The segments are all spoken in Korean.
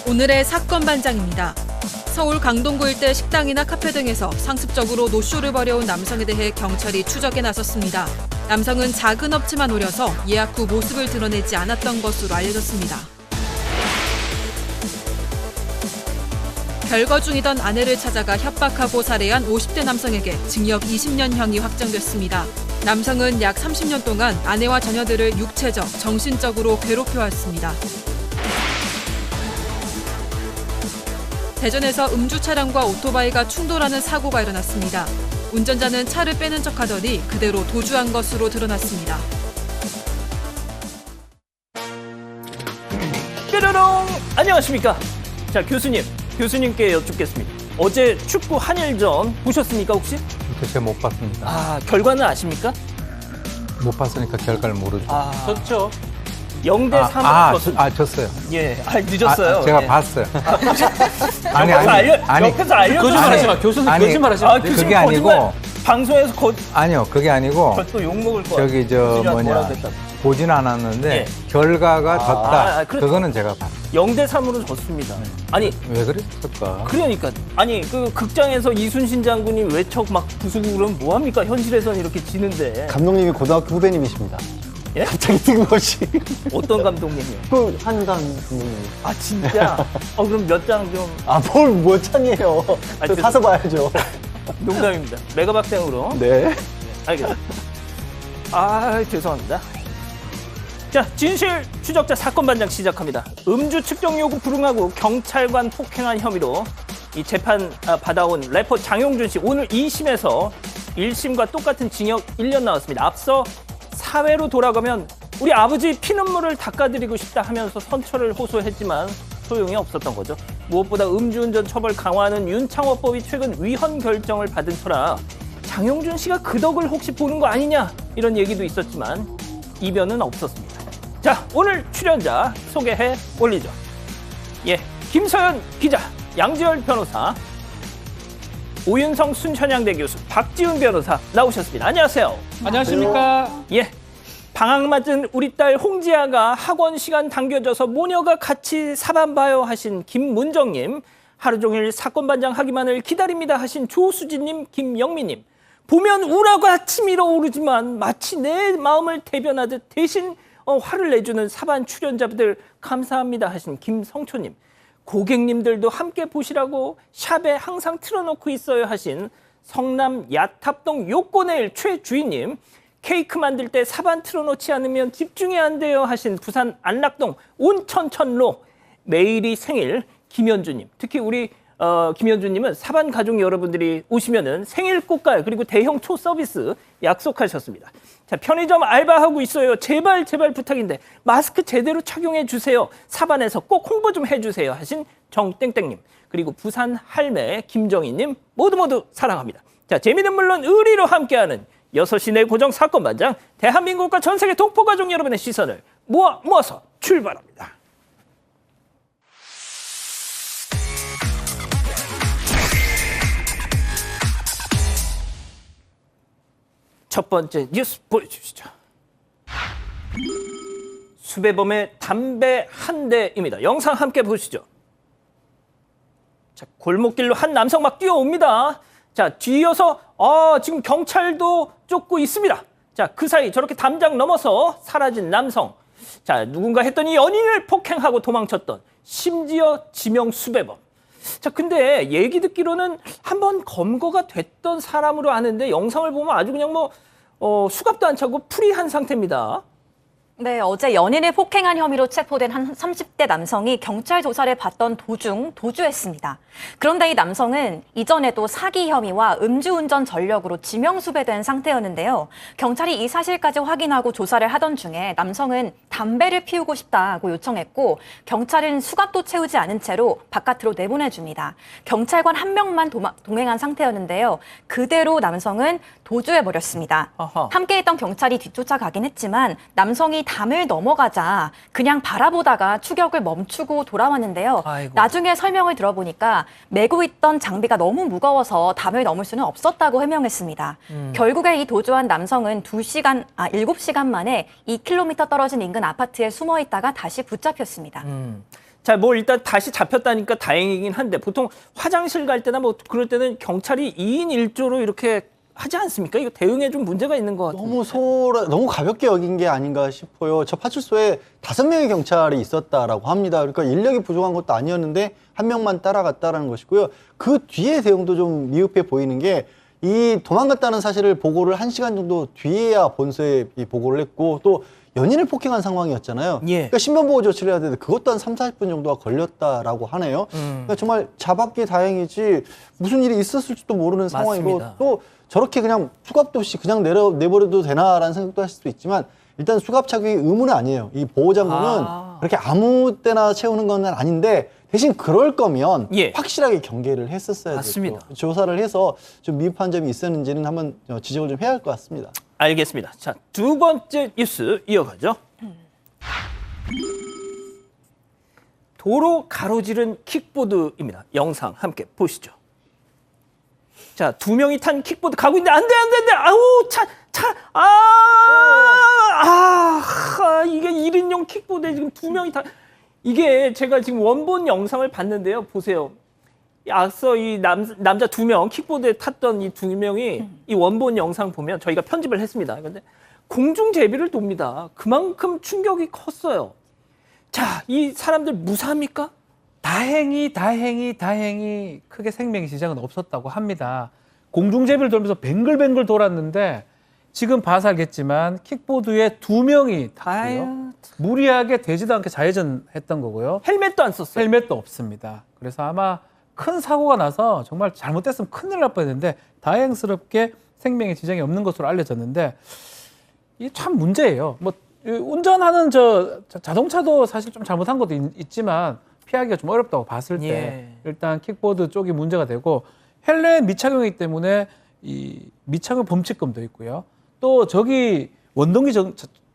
오늘의 사건 반장입니다. 서울 강동구 일대 식당이나 카페 등에서 상습적으로 노쇼를 벌여온 남성에 대해 경찰이 추적에 나섰습니다. 남성은 작은 업체만 노려서 예약 후 모습을 드러내지 않았던 것으로 알려졌습니다. 별거 중이던 아내를 찾아가 협박하고 살해한 50대 남성에게 징역 20년형이 확정됐습니다. 남성은 약 30년 동안 아내와 자녀들을 육체적, 정신적으로 괴롭혀왔습니다. 대전에서 음주 차량과 오토바이가 충돌하는 사고가 일어났습니다. 운전자는 차를 빼는 척하더니 그대로 도주한 것으로 드러났습니다. 뾰로롱! 안녕하십니까? 자, 교수님께 여쭙겠습니다. 어제 축구 한일전 보셨습니까, 혹시? 글쎄 못 봤습니다. 아, 결과는 아십니까? 못 봤으니까 결과를 모르죠. 졌죠. 0대 3. 졌어요. 예, 늦었어요. 제가 예. 봤어요. 옆에서 알려주세요. 거짓말하지 마. 교수님 거짓말하지 마. 교수님 그게 아니고 방송에서 아니요, 그게 아니고 또 욕먹을 거야. 저기 보진 않았는데 예. 결과가 졌다. 그렇죠. 그거는 제가 봤어요. 0대 3으로 졌습니다. 아니, 왜 그랬을까? 그러니까 아니 그 극장에서 이순신 장군이 외척 막 부수고 그러면 뭐 합니까? 현실에서는 이렇게 지는데. 감독님이 고등학교 후배님이십니다. 예? 갑자기 뜬금없이. 어떤 감독님이요? 그 한강 감독님. 아 진짜? 그럼 몇 장 좀. 뭘 찬이에요. 저 죄송- 사서 봐야죠. 농담입니다. 메가박생으로. 네. 알겠습니다. 죄송합니다. 자, 진실 추적자 사건 반장 시작합니다. 음주 측정 요구 불응하고 경찰관 폭행한 혐의로 이 재판 받아온 래퍼 장용준 씨 오늘 2심에서 1심과 똑같은 징역 1년 나왔습니다. 앞서 사회로 돌아가면 우리 아버지 피눈물을 닦아드리고 싶다 하면서 선처를 호소했지만 소용이 없었던 거죠. 무엇보다 음주운전 처벌 강화하는 윤창호법이 최근 위헌 결정을 받은 터라 장용준 씨가 그 덕을 혹시 보는 거 아니냐 이런 얘기도 있었지만 이변은 없었습니다. 자, 오늘 출연자 소개해 올리죠. 예, 김서연 기자, 양지열 변호사, 오윤성 순천향대 교수, 박지훈 변호사 나오셨습니다. 안녕하세요. 안녕하십니까? 예, 방학 맞은 우리 딸 홍지아가 학원 시간 당겨져서 모녀가 같이 사반 봐요 하신 김문정님, 하루 종일 사건 반장 하기만을 기다립니다 하신 조수진님, 김영미님, 보면 우라가 치밀어 오르지만 마치 내 마음을 대변하듯 대신 화를 내주는 사반 출연자분들 감사합니다 하신 김성초님, 고객님들도 함께 보시라고 샵에 항상 틀어놓고 있어요 하신 성남 야탑동 요코네일 최주인님, 케이크 만들 때 사반 틀어놓지 않으면 집중이 안 돼요 하신 부산 안락동 온천천로 매일이 생일 김현주님, 특히 우리 김현주님은 사반 가족 여러분들이 오시면은 생일 꽃갈 그리고 대형 초 서비스 약속하셨습니다. 자, 편의점 알바하고 있어요. 제발 부탁인데 마스크 제대로 착용해 주세요. 사반에서 꼭 홍보 좀 해주세요 하신 정땡땡님, 그리고 부산 할매 김정희님 모두 사랑합니다. 자, 재미는 물론 의리로 함께하는 6시 내 고정 사건 반장, 대한민국과 전 세계 동포 가족 여러분의 시선을 모아서 출발합니다. 첫 번째 뉴스 보여주시죠. 수배범의 담배 한 대입니다. 영상 함께 보시죠. 자, 골목길로 한 남성 막 뛰어옵니다. 자, 뒤이어서 지금 경찰도 쫓고 있습니다. 자, 그 사이 저렇게 담장 넘어서 사라진 남성. 자, 누군가 했더니 연인을 폭행하고 도망쳤던 심지어 지명 수배범. 자, 근데 얘기 듣기로는 한번 검거가 됐던 사람으로 아는데 영상을 보면 아주 그냥 수갑도 안 차고 프리한 상태입니다. 네, 어제 연인을 폭행한 혐의로 체포된 한 30대 남성이 경찰 조사를 받던 도중 도주했습니다. 그런데 이 남성은 이전에도 사기 혐의와 음주운전 전력으로 지명수배된 상태였는데요. 경찰이 이 사실까지 확인하고 조사를 하던 중에 남성은 담배를 피우고 싶다고 요청했고 경찰은 수갑도 채우지 않은 채로 바깥으로 내보내줍니다. 경찰관 한 명만 동행한 상태였는데요. 그대로 남성은 도주해버렸습니다. 함께했던 경찰이 뒤쫓아가긴 했지만 남성이 담을 넘어가자 그냥 바라보다가 추격을 멈추고 돌아왔는데요. 아이고. 나중에 설명을 들어보니까 메고 있던 장비가 너무 무거워서 담을 넘을 수는 없었다고 해명했습니다. 결국에 이 도주한 남성은 7시간 만에 2km 떨어진 인근 아파트에 숨어 있다가 다시 붙잡혔습니다. 자, 뭐 일단 다시 잡혔다니까 다행이긴 한데 보통 화장실 갈 때나 뭐 그럴 때는 경찰이 2인 1조로 이렇게 하지 않습니까? 이거 대응에 좀 문제가 있는 것 같아요. 너무 가볍게 여긴 게 아닌가 싶어요. 저 파출소에 5명의 경찰이 있었다라고 합니다. 그러니까 인력이 부족한 것도 아니었는데 한 명만 따라갔다라는 것이고요. 그 뒤에 대응도 좀 미흡해 보이는 게 이 도망갔다는 사실을 보고를 1시간 정도 뒤에야 본서에 이 보고를 했고 또 연인을 폭행한 상황이었잖아요. 예. 그러니까 신변보호 조치를 해야 되는데 그것도 한 3, 40분 정도가 걸렸다라고 하네요. 그러니까 정말 잡았기 다행이지 무슨 일이 있었을지도 모르는 상황이고 맞습니다. 또 저렇게 그냥 수갑도 없이 그냥 내버려도 되나라는 생각도 하실 수도 있지만 일단 수갑 착용이 의무는 아니에요. 이 보호장구는 그렇게 아무 때나 채우는 건 아닌데 대신 그럴 거면 예. 확실하게 경계를 했었어야 맞습니다. 됐고 조사를 해서 좀 미흡한 점이 있었는지는 한번 지적을 좀 해야 할 것 같습니다. 알겠습니다. 자, 두 번째 뉴스 이어가죠. 도로 가로지른 킥보드입니다. 영상 함께 보시죠. 자, 2명이 탄 킥보드 가고 있는데 안 돼. 아우, 이게 1인용 킥보드에 지금 2명이 타. 이게 제가 지금 원본 영상을 봤는데요. 보세요. 앞서 이 남자 2명 킥보드에 탔던 이 2명이 이 원본 영상 보면 저희가 편집을 했습니다. 그런데 공중 제비를 돕니다. 그만큼 충격이 컸어요. 자, 이 사람들 무사합니까? 다행히 크게 생명의 지장은 없었다고 합니다. 공중제비를 돌면서 뱅글뱅글 돌았는데 지금 봐서 알겠지만 킥보드에 2명이 탔고요. 무리하게 되지도 않게 좌회전했던 거고요. 헬멧도 안 썼어요. 헬멧도 없습니다. 그래서 아마 큰 사고가 나서 정말 잘못됐으면 큰일 날 뻔했는데 다행스럽게 생명의 지장이 없는 것으로 알려졌는데 이게 참 문제예요. 뭐 운전하는 자동차도 사실 좀 잘못한 것도 있지만 피하기가 좀 어렵다고 봤을 때 예. 일단 킥보드 쪽이 문제가 되고 헬멧 미착용이기 때문에 이 미착용 범칙금도 있고요. 또 저기 원동기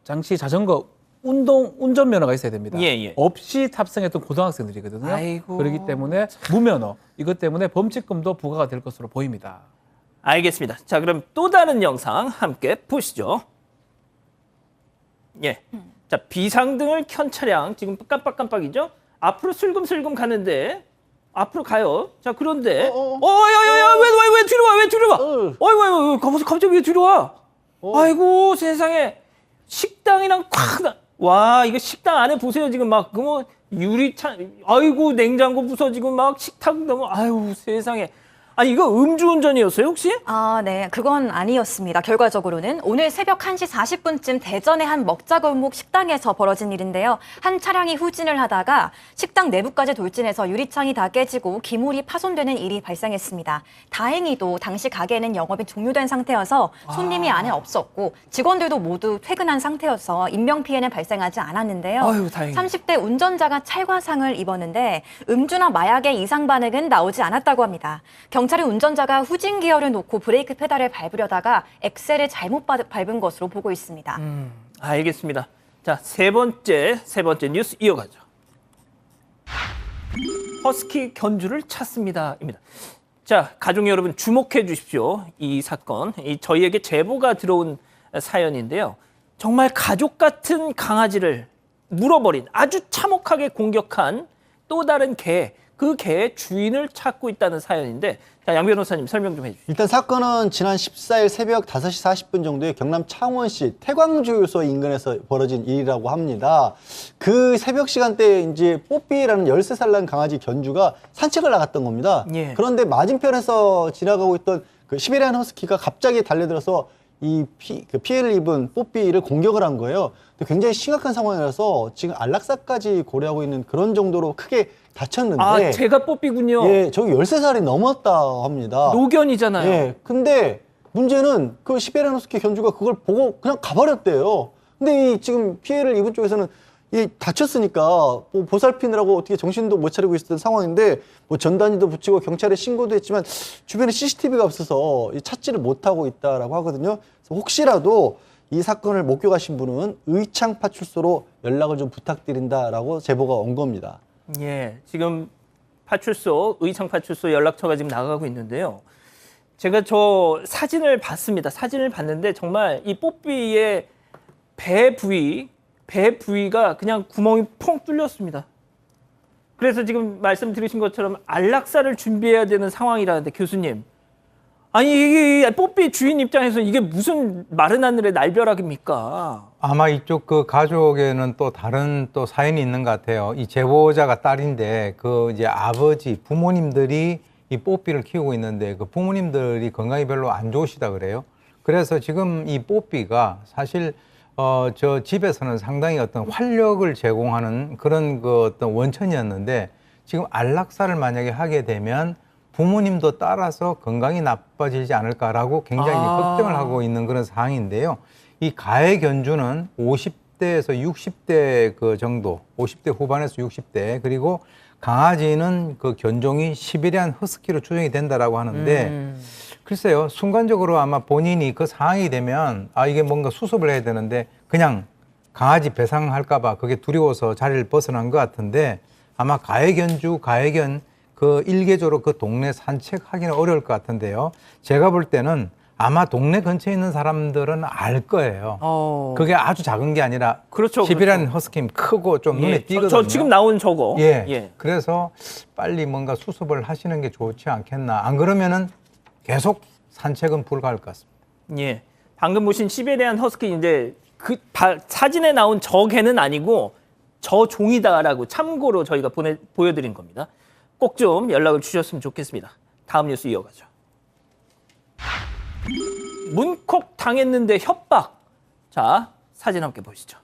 장치 자전거 운전면허가 있어야 됩니다. 예. 없이 탑승했던 고등학생들이거든요. 아이고. 그렇기 때문에 무면허 이것 때문에 범칙금도 부과가 될 것으로 보입니다. 알겠습니다. 자, 그럼 또 다른 영상 함께 보시죠. 예. 자, 비상등을 켠 차량 지금 깜빡깜빡이죠? 앞으로 슬금슬금 가는데 앞으로 가요. 자, 그런데 야야야 왜 뒤로 와? 왜 갑자기 왜 뒤로 와? 아이고 세상에 식당이랑 와, 이거 식당 안에 보세요. 지금 막 뭐 유리창 아이고 냉장고 부서지고 막 식탁 너무 아유 세상에. 아니 이거 음주운전이었어요 혹시? 아, 네. 그건 아니었습니다. 결과적으로는 오늘 새벽 1시 40분쯤 대전의 한 먹자골목 식당에서 벌어진 일인데요. 한 차량이 후진을 하다가 식당 내부까지 돌진해서 유리창이 다 깨지고 기물이 파손되는 일이 발생했습니다. 다행히도 당시 가게는 영업이 종료된 상태여서 손님이 안에 없었고 직원들도 모두 퇴근한 상태여서 인명피해는 발생하지 않았는데요. 아유, 다행이다. 30대 운전자가 찰과상을 입었는데 음주나 마약의 이상 반응은 나오지 않았다고 합니다. 경찰은 운전자가 후진 기어를 놓고 브레이크 페달을 밟으려다가 엑셀을 잘못 밟은 것으로 보고 있습니다. 알겠습니다. 자, 세 번째 뉴스 이어가죠. 허스키 견주를 찾습니다입니다. 자, 가족 여러분 주목해 주십시오. 이 사건, 저희에게 제보가 들어온 사연인데요. 정말 가족 같은 강아지를 물어버린 아주 참혹하게 공격한 또 다른 개, 그 개의 주인을 찾고 있다는 사연인데 자, 양 변호사님 설명 좀 해주시죠. 일단 사건은 지난 14일 새벽 5시 40분 정도에 경남 창원시 태광주유소 인근에서 벌어진 일이라고 합니다. 그 새벽 시간대에 이제 뽀삐라는 13살 난 강아지 견주가 산책을 나갔던 겁니다. 예. 그런데 맞은편에서 지나가고 있던 그 시베리안 허스키가 갑자기 달려들어서 이 피해를 입은 뽀삐를 공격을 한 거예요. 근데 굉장히 심각한 상황이라서 지금 안락사까지 고려하고 있는 그런 정도로 크게 다쳤는데. 아, 제가 뽀삐군요. 예, 저기 13살이 넘었다 합니다. 노견이잖아요. 예, 근데 문제는 그 시베리안 허스키 견주가 그걸 보고 그냥 가버렸대요. 근데 이 지금 피해를 입은 쪽에서는 이 다쳤으니까 뭐 보살피느라고 어떻게 정신도 못 차리고 있었던 상황인데 뭐 전단지도 붙이고 경찰에 신고도 했지만 주변에 CCTV가 없어서 찾지를 못하고 있다라고 하거든요. 그래서 혹시라도 이 사건을 목격하신 분은 의창파출소로 연락을 좀 부탁드린다라고 제보가 온 겁니다. 예, 지금 의창파출소 연락처가 지금 나가고 있는데요. 제가 저 사진을 봤습니다. 사진을 봤는데 정말 이 뽀삐의 배 부위가 그냥 구멍이 퐁 뚫렸습니다. 그래서 지금 말씀 들으신 것처럼 안락사를 준비해야 되는 상황이라는데 교수님. 아니 이게 뽀삐 주인 입장에서 이게 무슨 마른 하늘의 날벼락입니까? 아마 이쪽 그 가족에는 또 다른 또 사연이 있는 것 같아요. 이 제보자가 딸인데 그 이제 아버지 부모님들이 이 뽀삐를 키우고 있는데 그 부모님들이 건강이 별로 안 좋으시다 그래요. 그래서 지금 이 뽀삐가 사실 저 집에서는 상당히 어떤 활력을 제공하는 그런 그 어떤 원천이었는데 지금 안락사를 만약에 하게 되면 부모님도 따라서 건강이 나빠지지 않을까라고 굉장히 걱정을 하고 있는 그런 상황인데요. 이 가해 견주는 50대에서 60대 그 정도, 50대 후반에서 60대, 그리고 강아지는 그 견종이 시베리안 허스키로 추정이 된다라고 하는데 글쎄요, 순간적으로 아마 본인이 그 상황이 되면 이게 뭔가 수습을 해야 되는데 그냥 강아지 배상할까봐 그게 두려워서 자리를 벗어난 것 같은데 아마 가해견 그 일개적으로 그 동네 산책하기는 어려울 것 같은데요. 제가 볼 때는 아마 동네 근처에 있는 사람들은 알 거예요. 그게 아주 작은 게 아니라 그렇죠, 시베리안 그렇죠. 허스키 크고 좀 눈에 띄거든요. 저 지금 나온 저거. 예. 그래서 빨리 뭔가 수습을 하시는 게 좋지 않겠나. 안 그러면은 계속 산책은 불가할 것 같습니다. 예. 방금 보신 시베리안 허스키인데 그 사진에 나온 저 개는 아니고 저 종이다라고 참고로 저희가 보여드린 겁니다. 꼭 좀 연락을 주셨으면 좋겠습니다. 다음 뉴스 이어가죠. 문콕 당했는데 협박. 자, 사진 함께 보시죠.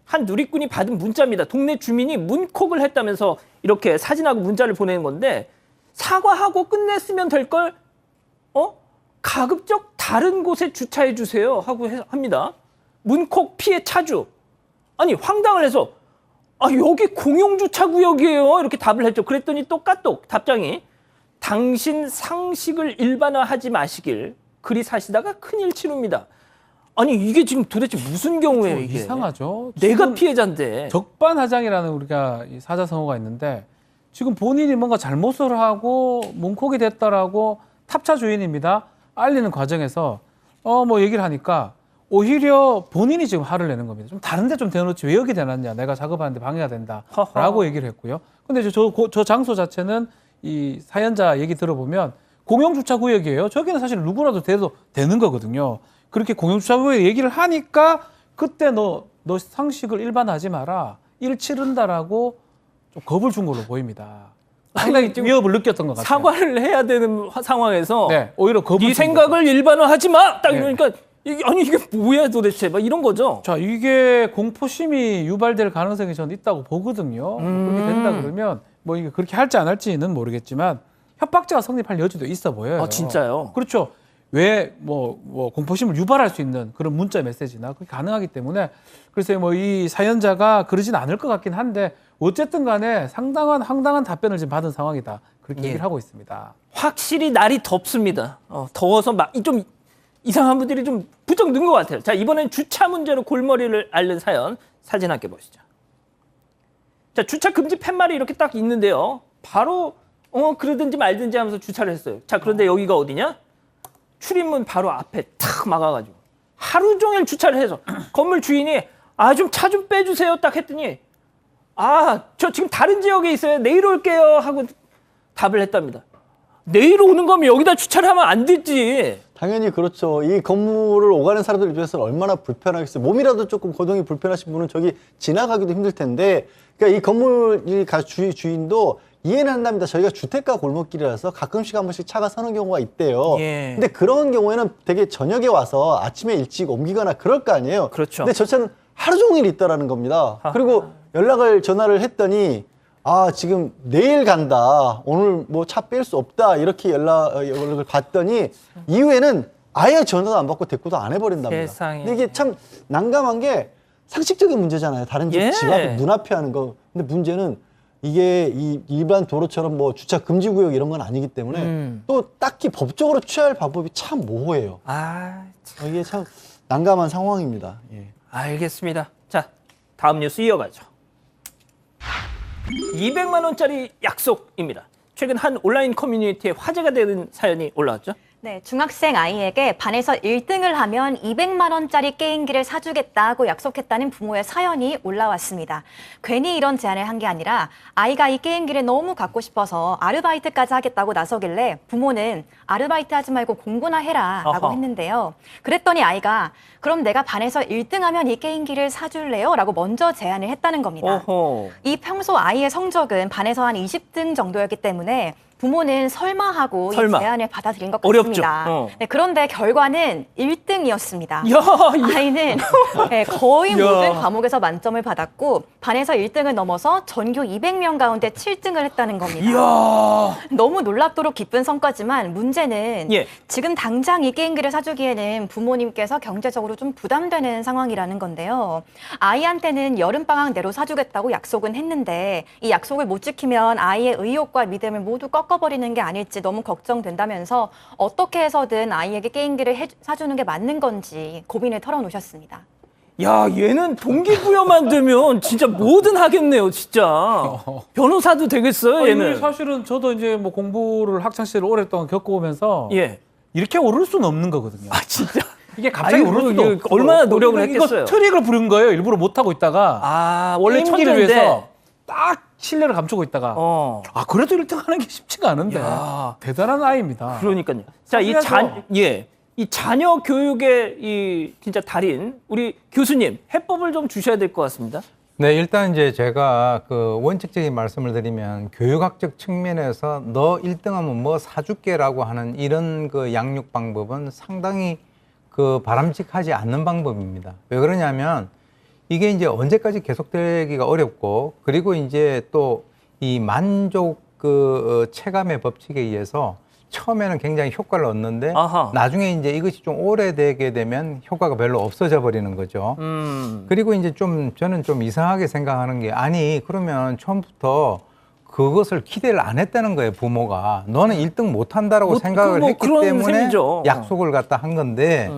한 누리꾼이 받은 문자입니다. 동네 주민이 문콕을 했다면서 이렇게 사진하고 문자를 보내는 건데 사과하고 끝냈으면 될 걸 가급적 다른 곳에 주차해 주세요 하고 합니다. 문콕 피해 차주. 아니 황당을 해서 여기 공용주차구역이에요 이렇게 답을 했죠. 그랬더니 또 까똑 답장이 당신 상식을 일반화하지 마시길 그리 사시다가 큰일 치릅니다. 아니 이게 지금 도대체 무슨 경우예요 이게? 이상하죠. 내가 피해자인데. 적반하장이라는 우리가 이 사자성어가 있는데 지금 본인이 뭔가 잘못을 하고 문콕이 됐다라고 탑차 주인입니다. 알리는 과정에서 뭐 얘기를 하니까 오히려 본인이 지금 화를 내는 겁니다. 좀 다른 데 좀 대놓지 왜 여기 대놨냐. 내가 작업하는데 방해가 된다라고 얘기를 했고요. 근데 저 장소 자체는 이 사연자 얘기 들어보면 공용주차구역이에요. 저기는 사실 누구라도 돼도 되는 거거든요. 그렇게 공용주차구역 얘기를 하니까 그때 너 상식을 일반하지 마라. 일 치른다라고 좀 겁을 준 걸로 보입니다. 상당히 위협을 느꼈던 것 같아요. 사과를 해야 되는 상황에서 네, 오히려 겁을 네 준 생각을 일반화하지 마. 딱 네. 이러니까 이게 뭐야 도대체 막 이런 거죠. 자, 이게 공포심이 유발될 가능성이 저는 있다고 보거든요. 그렇게 된다 그러면 뭐 이게 그렇게 할지 안 할지는 모르겠지만 협박죄가 성립할 여지도 있어 보여요. 진짜요? 그렇죠. 왜 뭐 공포심을 유발할 수 있는 그런 문자 메시지나 그게 가능하기 때문에 그래서 뭐 이 사연자가 그러진 않을 것 같긴 한데 어쨌든 간에 황당한 답변을 지금 받은 상황이다. 그렇게 얘기를 하고 있습니다. 확실히 날이 덥습니다. 더워서 막 좀 이상한 분들이 좀 부쩍 는 것 같아요. 자, 이번엔 주차 문제로 골머리를 앓는 사연 사진 함께 보시죠. 자, 주차 금지 팻말이 이렇게 딱 있는데요. 바로 그러든지 말든지 하면서 주차를 했어요. 자, 그런데 여기가 어디냐? 출입문 바로 앞에 탁 막아가지고 하루 종일 주차를 해서 건물 주인이 좀 차 좀 빼주세요 딱 했더니 저 지금 다른 지역에 있어요. 내일 올게요 하고 답을 했답니다. 내일 오는 거면 여기다 주차를 하면 안 되지. 당연히 그렇죠. 이 건물을 오가는 사람들 입장에서는 얼마나 불편하겠어요. 몸이라도 조금 거동이 불편하신 분은 저기 지나가기도 힘들 텐데, 그러니까 이 건물 주인도 이해는 한답니다. 저희가 주택가 골목길이라서 가끔씩 한 번씩 차가 서는 경우가 있대요. 예. 근데 그런 경우에는 되게 저녁에 와서 아침에 일찍 옮기거나 그럴 거 아니에요. 그렇죠. 근데 저 차는 하루 종일 있다라는 겁니다. 그리고 전화를 했더니 지금 내일 간다. 오늘 뭐 차 뺄 수 없다. 이렇게 연락을 받더니 이후에는 아예 전화도 안 받고 대꾸도 안 해버린답니다. 세상에. 근데 이게 참 난감한 게 상식적인 문제잖아요. 다른 집 앞 눈앞에 하는 거. 근데 문제는 이게 이 일반 도로처럼 뭐 주차 금지 구역 이런 건 아니기 때문에 또 딱히 법적으로 취할 방법이 참 모호해요. 이게 참 난감한 상황입니다. 예. 알겠습니다. 자, 다음 뉴스 이어가죠. 200만 원짜리 약속입니다. 최근 한 온라인 커뮤니티에 화제가 되는 사연이 올라왔죠. 네, 중학생 아이에게 반에서 1등을 하면 200만 원짜리 게임기를 사주겠다고 약속했다는 부모의 사연이 올라왔습니다. 괜히 이런 제안을 한 게 아니라 아이가 이 게임기를 너무 갖고 싶어서 아르바이트까지 하겠다고 나서길래 부모는 아르바이트 하지 말고 공부나 해라 라고 아하. 했는데요. 그랬더니 아이가 그럼 내가 반에서 1등하면 이 게임기를 사줄래요? 라고 먼저 제안을 했다는 겁니다. 어허. 이 평소 아이의 성적은 반에서 한 20등 정도였기 때문에 부모는 설마 하고 설마. 이 제안을 받아들인 것 어렵죠. 같습니다. 어. 네, 그런데 결과는 1등이었습니다. 야, 아이는 네, 거의 야. 모든 과목에서 만점을 받았고 반에서 1등을 넘어서 전교 200명 가운데 7등을 했다는 겁니다. 이야. 너무 놀랍도록 기쁜 성과지만 문제는 예. 지금 당장 이 게임기를 사주기에는 부모님께서 경제적으로 좀 부담되는 상황이라는 건데요. 아이한테는 여름방학 내로 사주겠다고 약속은 했는데 이 약속을 못 지키면 아이의 의욕과 믿음을 모두 꺾어버리는 게 아닐지 너무 걱정된다면서 어떻게 해서든 아이에게 게임기를 사주는 게 맞는 건지 고민을 털어놓으셨습니다. 야, 얘는 동기부여만 되면 진짜 뭐든 하겠네요, 진짜. 변호사도 되겠어요, 얘는. 사실은 저도 이제 뭐 공부를 학창 시절을 오랫동안 겪어오면서 예. 이렇게 오를 수는 없는 거거든요. 아, 진짜. 이게 갑자기 아이고, 오를 수도 이거 없고 얼마나 노력을 했겠어요. 이거 트릭을 부린 거예요. 일부러 못 하고 있다가 아, 원래 게임기를 천재인데. 위해서 딱 신뢰를 감추고 있다가 아 그래도 1등 하는 게 쉽지가 않은데 야. 대단한 아이입니다. 그러니까요. 자, 이 자녀 교육의 이 진짜 달인 우리 교수님 해법을 좀 주셔야 될 것 같습니다. 네, 일단 이제 제가 그 원칙적인 말씀을 드리면 교육학적 측면에서 너 1등하면 뭐 사줄게라고 하는 이런 그 양육 방법은 상당히 그 바람직하지 않는 방법입니다. 왜 그러냐면 이게 이제 언제까지 계속되기가 어렵고 그리고 이제 또 이 만족 그 체감의 법칙에 의해서 처음에는 굉장히 효과를 얻는데 아하. 나중에 이제 이것이 좀 오래되게 되면 효과가 별로 없어져 버리는 거죠. 그리고 이제 좀 저는 좀 이상하게 생각하는 게 아니 그러면 처음부터 그것을 기대를 안 했다는 거예요 부모가. 너는 1등 못 한다라고 생각을 뭐 했기 그런 때문에 셈이죠. 약속을 갖다 한 건데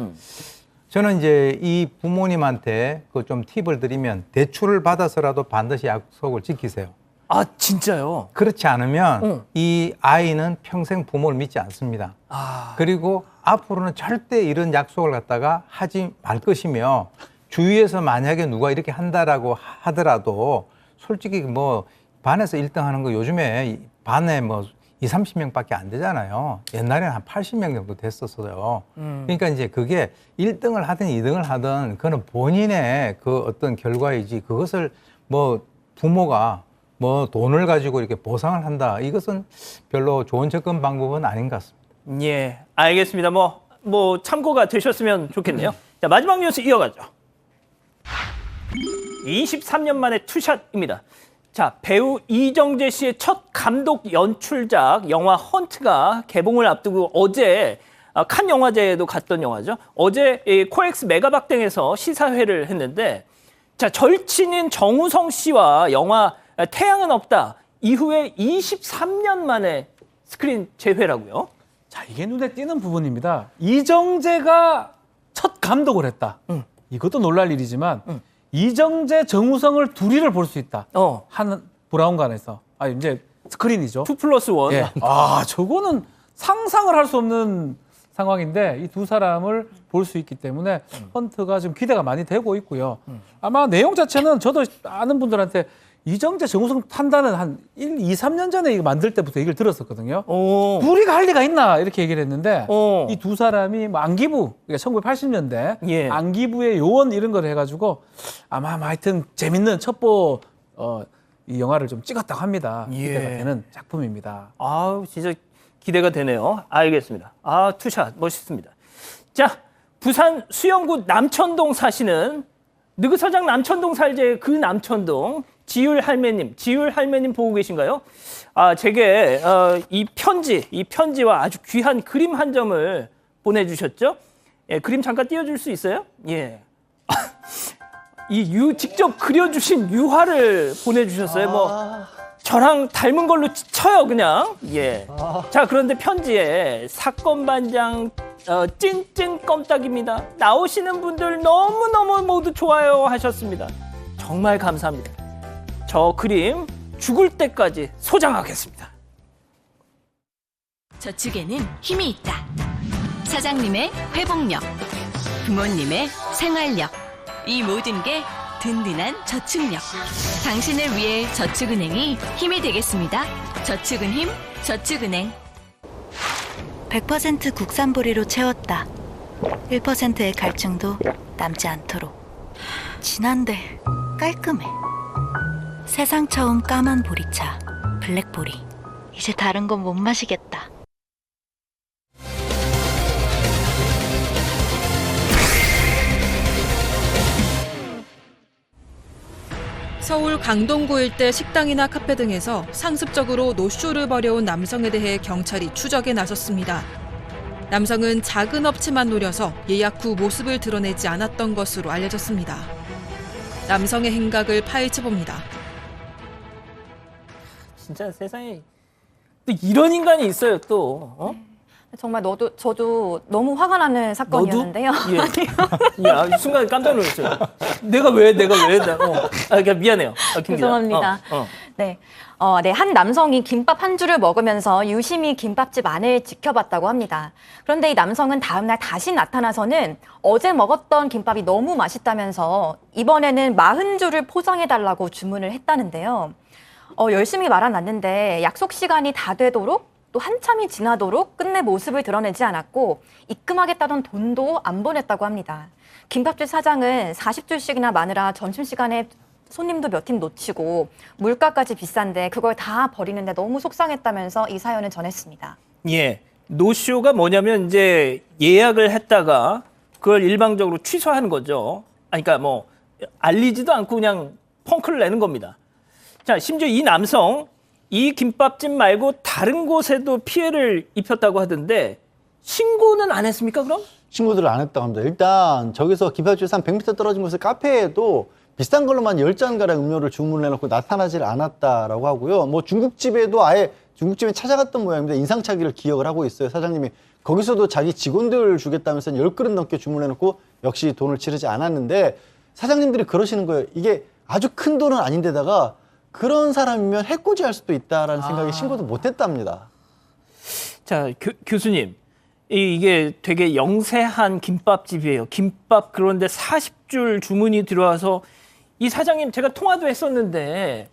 저는 이제 이 부모님한테 그 좀 팁을 드리면 대출을 받아서라도 반드시 약속을 지키세요. 아, 진짜요? 그렇지 않으면 이 아이는 평생 부모를 믿지 않습니다. 아. 그리고 앞으로는 절대 이런 약속을 갖다가 하지 말 것이며 주위에서 만약에 누가 이렇게 한다라고 하더라도 솔직히 뭐 반에서 1등 하는 거 요즘에 반에 뭐 20, 30명밖에 안 되잖아요. 옛날에는 한 80명 정도 됐었어요. 그러니까 이제 그게 1등을 하든 2등을 하든 그거는 본인의 그 어떤 결과이지 그것을 뭐 부모가 뭐 돈을 가지고 이렇게 보상을 한다. 이것은 별로 좋은 접근 방법은 아닌 것 같습니다. 예, 알겠습니다. 뭐 참고가 되셨으면 좋겠네요. 자, 마지막 뉴스 이어가죠. 23년 만에 투샷입니다. 자, 배우 이정재 씨의 첫 감독 연출작 영화 헌트가 개봉을 앞두고 어제 칸 영화제에도 갔던 영화죠. 어제 이 코엑스 메가박등에서 시사회를 했는데 자, 절친인 정우성 씨와 영화 태양은 없다 이후에 23년 만에 스크린 재회라고요. 자 이게 눈에 띄는 부분입니다. 이정재가 첫 감독을 했다. 이것도 놀랄 일이지만 이정재, 정우성을 둘이를 볼 수 있다. 한 브라운관에서 이제 스크린이죠. 2+1. 예. 아 저거는 상상을 할 수 없는 상황인데 이 두 사람을 볼 수 있기 때문에 헌트가 지금 기대가 많이 되고 있고요. 아마 내용 자체는 저도 아는 분들한테 이정재, 정우성 탄다는 한 1, 2, 3년 전에 이거 만들 때부터 얘기를 들었었거든요. 둘이가 할 리가 있나 이렇게 얘기를 했는데 이 두 사람이 뭐 안기부, 그러니까 1980년대 예. 안기부의 요원 이런 걸 해가지고 아마 하여튼 재밌는 첩보 이 영화를 좀 찍었다고 합니다. 기대가 되는 작품입니다. 아우, 진짜 기대가 되네요. 알겠습니다. 아, 투샷 멋있습니다. 자, 부산 수영구 남천동 사시는 느그서장 남천동 살제 그 남천동 지율 할매님 보고 계신가요? 아, 제게 이 편지와 아주 귀한 그림 한 점을 보내주셨죠? 예, 그림 잠깐 띄워줄 수 있어요? 예. 직접 그려주신 유화를 보내주셨어요. 뭐 저랑 닮은 걸로 쳐요, 그냥. 예. 자, 그런데 편지에 사건 반장 찐찐 껌딱입니다. 나오시는 분들 너무너무 모두 좋아요 하셨습니다. 정말 감사합니다. 저 그림 죽을 때까지 소장하겠습니다. 저축에는 힘이 있다. 사장님의 회복력, 부모님의 생활력, 이 모든 게 든든한 저축력. 당신을 위해 저축은행이 힘이 되겠습니다. 저축은 힘, 저축은행. 100% 국산 보리로 채웠다. 1%의 갈증도 남지 않도록. 진한데 깔끔해. 세상 처음 까만 보리차, 블랙보리. 이제 다른 건 못 마시겠다. 서울 강동구 일대 식당이나 카페 등에서 상습적으로 노쇼를 벌여온 남성에 대해 경찰이 추적에 나섰습니다. 남성은 작은 업체만 노려서 예약 후 모습을 드러내지 않았던 것으로 알려졌습니다. 남성의 행각을 파헤쳐봅니다. 진짜 세상에 또 이런 인간이 있어요 또. 어? 정말 저도 너무 화가 나는 사건이었는데요. 예. 야, 순간 깜짝 놀랐어요. 내가 왜? 그러니까 미안해요. 김 기자. 죄송합니다. 네. 한 남성이 김밥 한 줄을 먹으면서 유심히 김밥집 안을 지켜봤다고 합니다. 그런데 이 남성은 다음날 다시 나타나서는 어제 먹었던 김밥이 너무 맛있다면서 이번에는 40줄을 포장해달라고 주문을 했다는데요. 열심히 말아놨는데 약속 시간이 다 되도록 또 한참이 지나도록 끝내 모습을 드러내지 않았고 입금하겠다던 돈도 안 보냈다고 합니다. 김밥집 사장은 40줄씩이나 마느라 점심시간에 손님도 몇 팀 놓치고 물가까지 비싼데 그걸 다 버리는데 너무 속상했다면서 이 사연을 전했습니다. 예. 노쇼가 뭐냐면 이제 예약을 했다가 그걸 일방적으로 취소하는 거죠. 그러니까 뭐 알리지도 않고 그냥 펑크를 내는 겁니다. 자, 심지어 이 남성 이 김밥집 말고 다른 곳에도 피해를 입혔다고 하던데 신고는 안 했습니까 그럼? 신고들을 안 했다고 합니다. 일단 저기서 김밥집에서 한 100m 떨어진 곳에 카페에도 비싼 걸로만 10잔가량 음료를 주문을 해놓고 나타나질 않았다라고 하고요. 뭐 중국집에도 아예 중국집에 찾아갔던 모양입니다. 인상착의를 기억을 하고 있어요. 사장님이 거기서도 자기 직원들 주겠다면서 10그릇 넘게 주문해놓고 역시 돈을 치르지 않았는데 사장님들이 그러시는 거예요. 이게 아주 큰 돈은 아닌데다가 그런 사람이면 해코지할 수도 있다라는 생각에 신고도 못했답니다. 자, 교수님. 이게 되게 영세한 김밥집이에요. 김밥 그런데 40줄 주문이 들어와서 이 사장님 제가 통화도 했었는데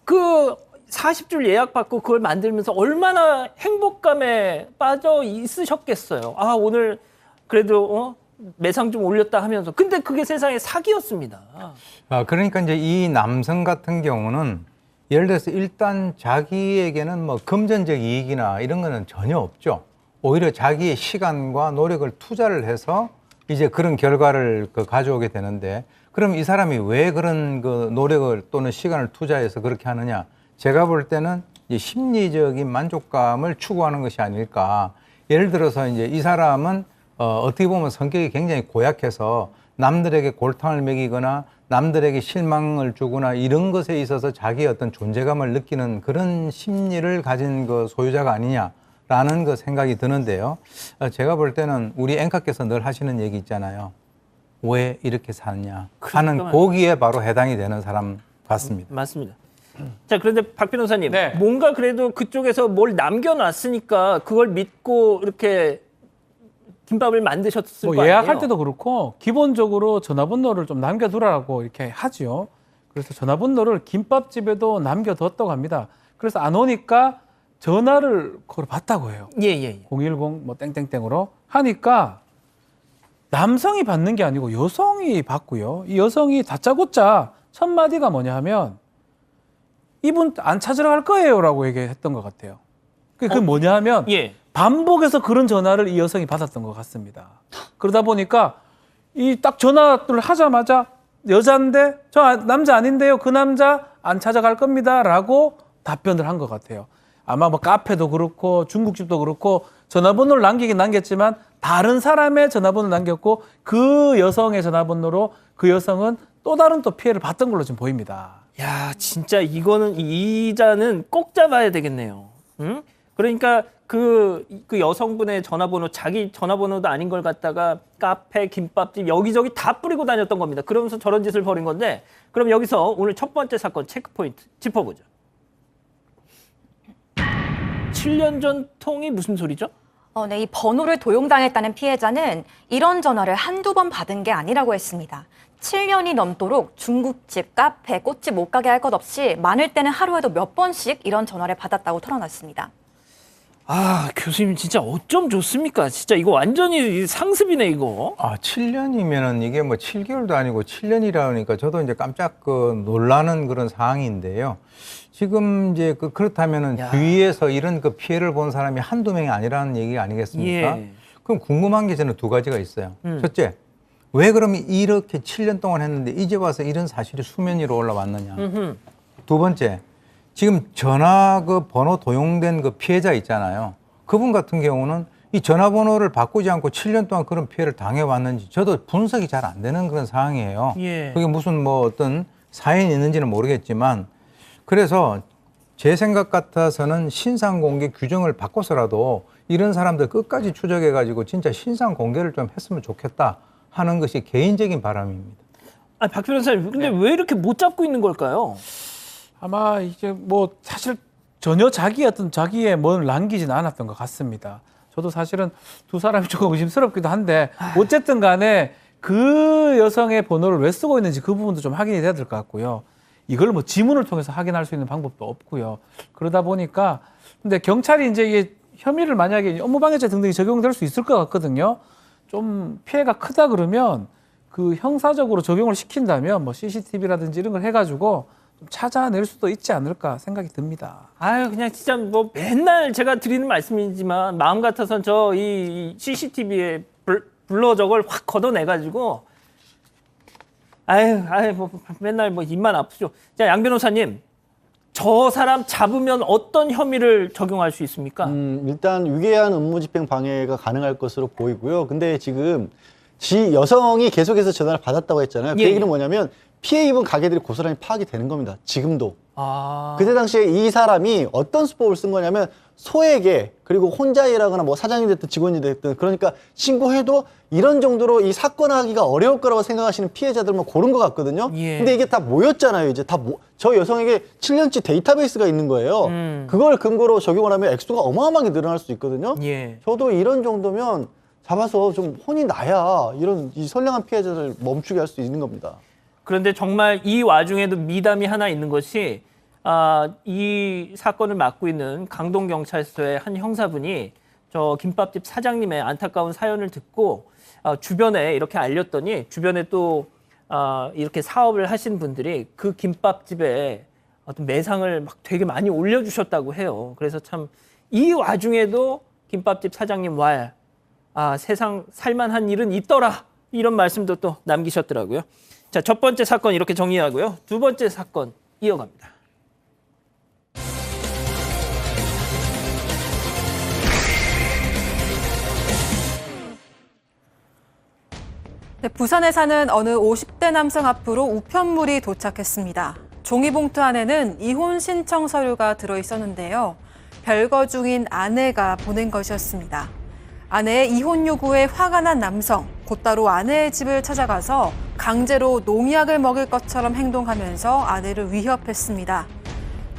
그 40줄 예약받고 그걸 만들면서 얼마나 행복감에 빠져 있으셨겠어요. 아, 오늘 그래도 매상 좀 올렸다 하면서. 근데 그게 세상에 사기였습니다. 그러니까 이제 이 남성 같은 경우는 예를 들어서 일단 자기에게는 뭐 금전적 이익이나 이런 거는 전혀 없죠. 오히려 자기의 시간과 노력을 투자를 해서 이제 그런 결과를 가져오게 되는데 그럼 이 사람이 왜 그런 그 노력을 또는 시간을 투자해서 그렇게 하느냐? 제가 볼 때는 이제 심리적인 만족감을 추구하는 것이 아닐까. 예를 들어서 이제 이 사람은 어떻게 보면 성격이 굉장히 고약해서 남들에게 골탕을 먹이거나 남들에게 실망을 주거나 이런 것에 있어서 자기의 어떤 존재감을 느끼는 그런 심리를 가진 그 소유자가 아니냐라는 그 생각이 드는데요. 제가 볼 때는 우리 앵커께서 늘 하시는 얘기 있잖아요. 왜 이렇게 사느냐 하는 거기에 바로 해당이 되는 사람 같습니다. 맞습니다. 자, 그런데 박 변호사님, 네. 뭔가 그래도 그쪽에서 뭘 남겨놨으니까 그걸 믿고 이렇게 김밥을 만드셨을 거 뭐 아니에요? 예약할 때도 그렇고 기본적으로 전화번호를 좀 남겨두라고 이렇게 하죠. 그래서 전화번호를 김밥집에도 남겨뒀다고 합니다. 그래서 안 오니까 전화를 그걸 받다고 해요. 예. 010 뭐 땡땡땡으로 하니까 남성이 받는 게 아니고 여성이 받고요. 이 여성이 다짜고짜 첫 마디가 뭐냐 하면 이분 안 찾으러 갈 거예요라고 얘기했던 것 같아요. 그게 뭐냐 하면 예. 반복해서 그런 전화를 이 여성이 받았던 것 같습니다. 그러다 보니까 이 딱 전화를 하자마자 여자인데 저 남자 아닌데요. 그 남자 안 찾아갈 겁니다라고 답변을 한 것 같아요. 아마 뭐 카페도 그렇고 중국집도 그렇고 전화번호를 남기긴 남겼지만 다른 사람의 전화번호를 남겼고 그 여성의 전화번호로 그 여성은 또 다른 또 피해를 봤던 걸로 지금 보입니다. 야, 진짜 이거는 이 자는 꼭 잡아야 되겠네요. 응? 그러니까 그 여성분의 전화번호, 자기 전화번호도 아닌 걸 갖다가 카페, 김밥집 여기저기 다 뿌리고 다녔던 겁니다. 그러면서 저런 짓을 벌인 건데, 그럼 여기서 오늘 첫 번째 사건 체크포인트 짚어보죠. 7년 전 통이 무슨 소리죠? 네, 이 번호를 도용당했다는 피해자는 이런 전화를 한두 번 받은 게 아니라고 했습니다. 7년이 넘도록 중국집, 카페, 꽃집 못 가게 할 것 없이 많을 때는 하루에도 몇 번씩 이런 전화를 받았다고 털어놨습니다. 아, 교수님 진짜 어쩜 좋습니까? 진짜 이거 완전히 상습이네, 이거. 7년이면은 이게 뭐 7개월도 아니고 7년이라니까 저도 이제 깜짝 놀라는 그런 상황인데요. 지금 이제 그렇다면은 야. 주위에서 이런 피해를 본 사람이 한두 명이 아니라는 얘기 아니겠습니까? 예. 그럼 궁금한 게 저는 두 가지가 있어요. 첫째, 왜 그러면 이렇게 7년 동안 했는데 이제 와서 이런 사실이 수면 위로 올라왔느냐. 두 번째, 지금 전화 번호 도용된 피해자 있잖아요. 그분 같은 경우는 이 전화번호를 바꾸지 않고 7년 동안 그런 피해를 당해왔는지 저도 분석이 잘 안 되는 그런 상황이에요. 예. 그게 무슨 어떤 사연이 있는지는 모르겠지만 그래서 제 생각 같아서는 신상 공개 규정을 바꿔서라도 이런 사람들 끝까지 추적해가지고 진짜 신상 공개를 좀 했으면 좋겠다 하는 것이 개인적인 바람입니다. 박 변호사님, 근데 왜 이렇게 못 잡고 있는 걸까요? 아마 이제 뭐 사실 전혀 자기의 뭔 남기지는 않았던 것 같습니다. 저도 사실은 두 사람이 조금 의심스럽기도 한데 어쨌든 간에 그 여성의 번호를 왜 쓰고 있는지 그 부분도 좀 확인이 돼야 될 것 같고요. 이걸 뭐 지문을 통해서 확인할 수 있는 방법도 없고요. 그러다 보니까 근데 경찰이 이제 이게 혐의를 만약에 업무방해죄 등등이 적용될 수 있을 것 같거든요. 좀 피해가 크다 그러면 그 형사적으로 적용을 시킨다면 뭐 CCTV라든지 이런 걸 해가지고 좀 찾아낼 수도 있지 않을까 생각이 듭니다. 아유, 그냥 진짜 뭐 맨날 제가 드리는 말씀이지만 마음 같아선 저 이 CCTV에 블러 저걸 확 걷어내가지고 아유, 뭐 맨날 뭐 입만 아프죠. 자, 양 변호사님, 저 사람 잡으면 어떤 혐의를 적용할 수 있습니까? 일단 유괴한 업무집행 방해가 가능할 것으로 보이고요. 근데 지금 여성이 계속해서 전화를 받았다고 했잖아요. 그 예. 얘기는 뭐냐면 피해 입은 가게들이 고스란히 파악이 되는 겁니다. 지금도. 아, 그때 당시에 이 사람이 어떤 수법을 쓴 거냐면 소에게 그리고 혼자 일하거나 뭐 사장이 됐든 직원이 됐든 그러니까 신고해도 이런 정도로 이 사건 하기가 어려울 거라고 생각하시는 피해자들만 고른 것 같거든요. 예. 근데 이게 다 모였잖아요. 이제 저 여성에게 7년치 데이터베이스가 있는 거예요. 그걸 근거로 적용을 하면 액수가 어마어마하게 늘어날 수 있거든요. 예. 저도 이런 정도면 잡아서 좀 혼이 나야 이런 이 선량한 피해자를 멈추게 할 수 있는 겁니다. 그런데 정말 이 와중에도 미담이 하나 있는 것이 이 사건을 맡고 있는 강동경찰서의 한 형사분이 저 김밥집 사장님의 안타까운 사연을 듣고 주변에 이렇게 알렸더니 주변에 또 이렇게 사업을 하신 분들이 그 김밥집에 어떤 매상을 막 되게 많이 올려주셨다고 해요. 그래서 참 이 와중에도 김밥집 사장님 세상 살만한 일은 있더라 이런 말씀도 또 남기셨더라고요. 자, 첫 번째 사건 이렇게 정리하고요. 두 번째 사건 이어갑니다. 네, 부산에 사는 어느 50대 남성 앞으로 우편물이 도착했습니다. 종이봉투 안에는 이혼 신청 서류가 들어있었는데요. 별거 중인 아내가 보낸 것이었습니다. 아내의 이혼 요구에 화가 난 남성, 곧바로 아내의 집을 찾아가서 강제로 농약을 먹일 것처럼 행동하면서 아내를 위협했습니다.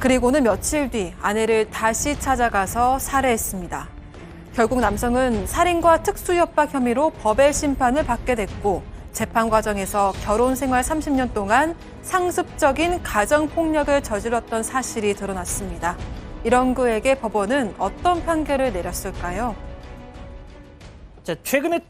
그리고는 며칠 뒤 아내를 다시 찾아가서 살해했습니다. 결국 남성은 살인과 특수협박 혐의로 법의 심판을 받게 됐고 재판 과정에서 결혼 생활 30년 동안 상습적인 가정폭력을 저질렀던 사실이 드러났습니다. 이런 그에게 법원은 어떤 판결을 내렸을까요? 자, 최근에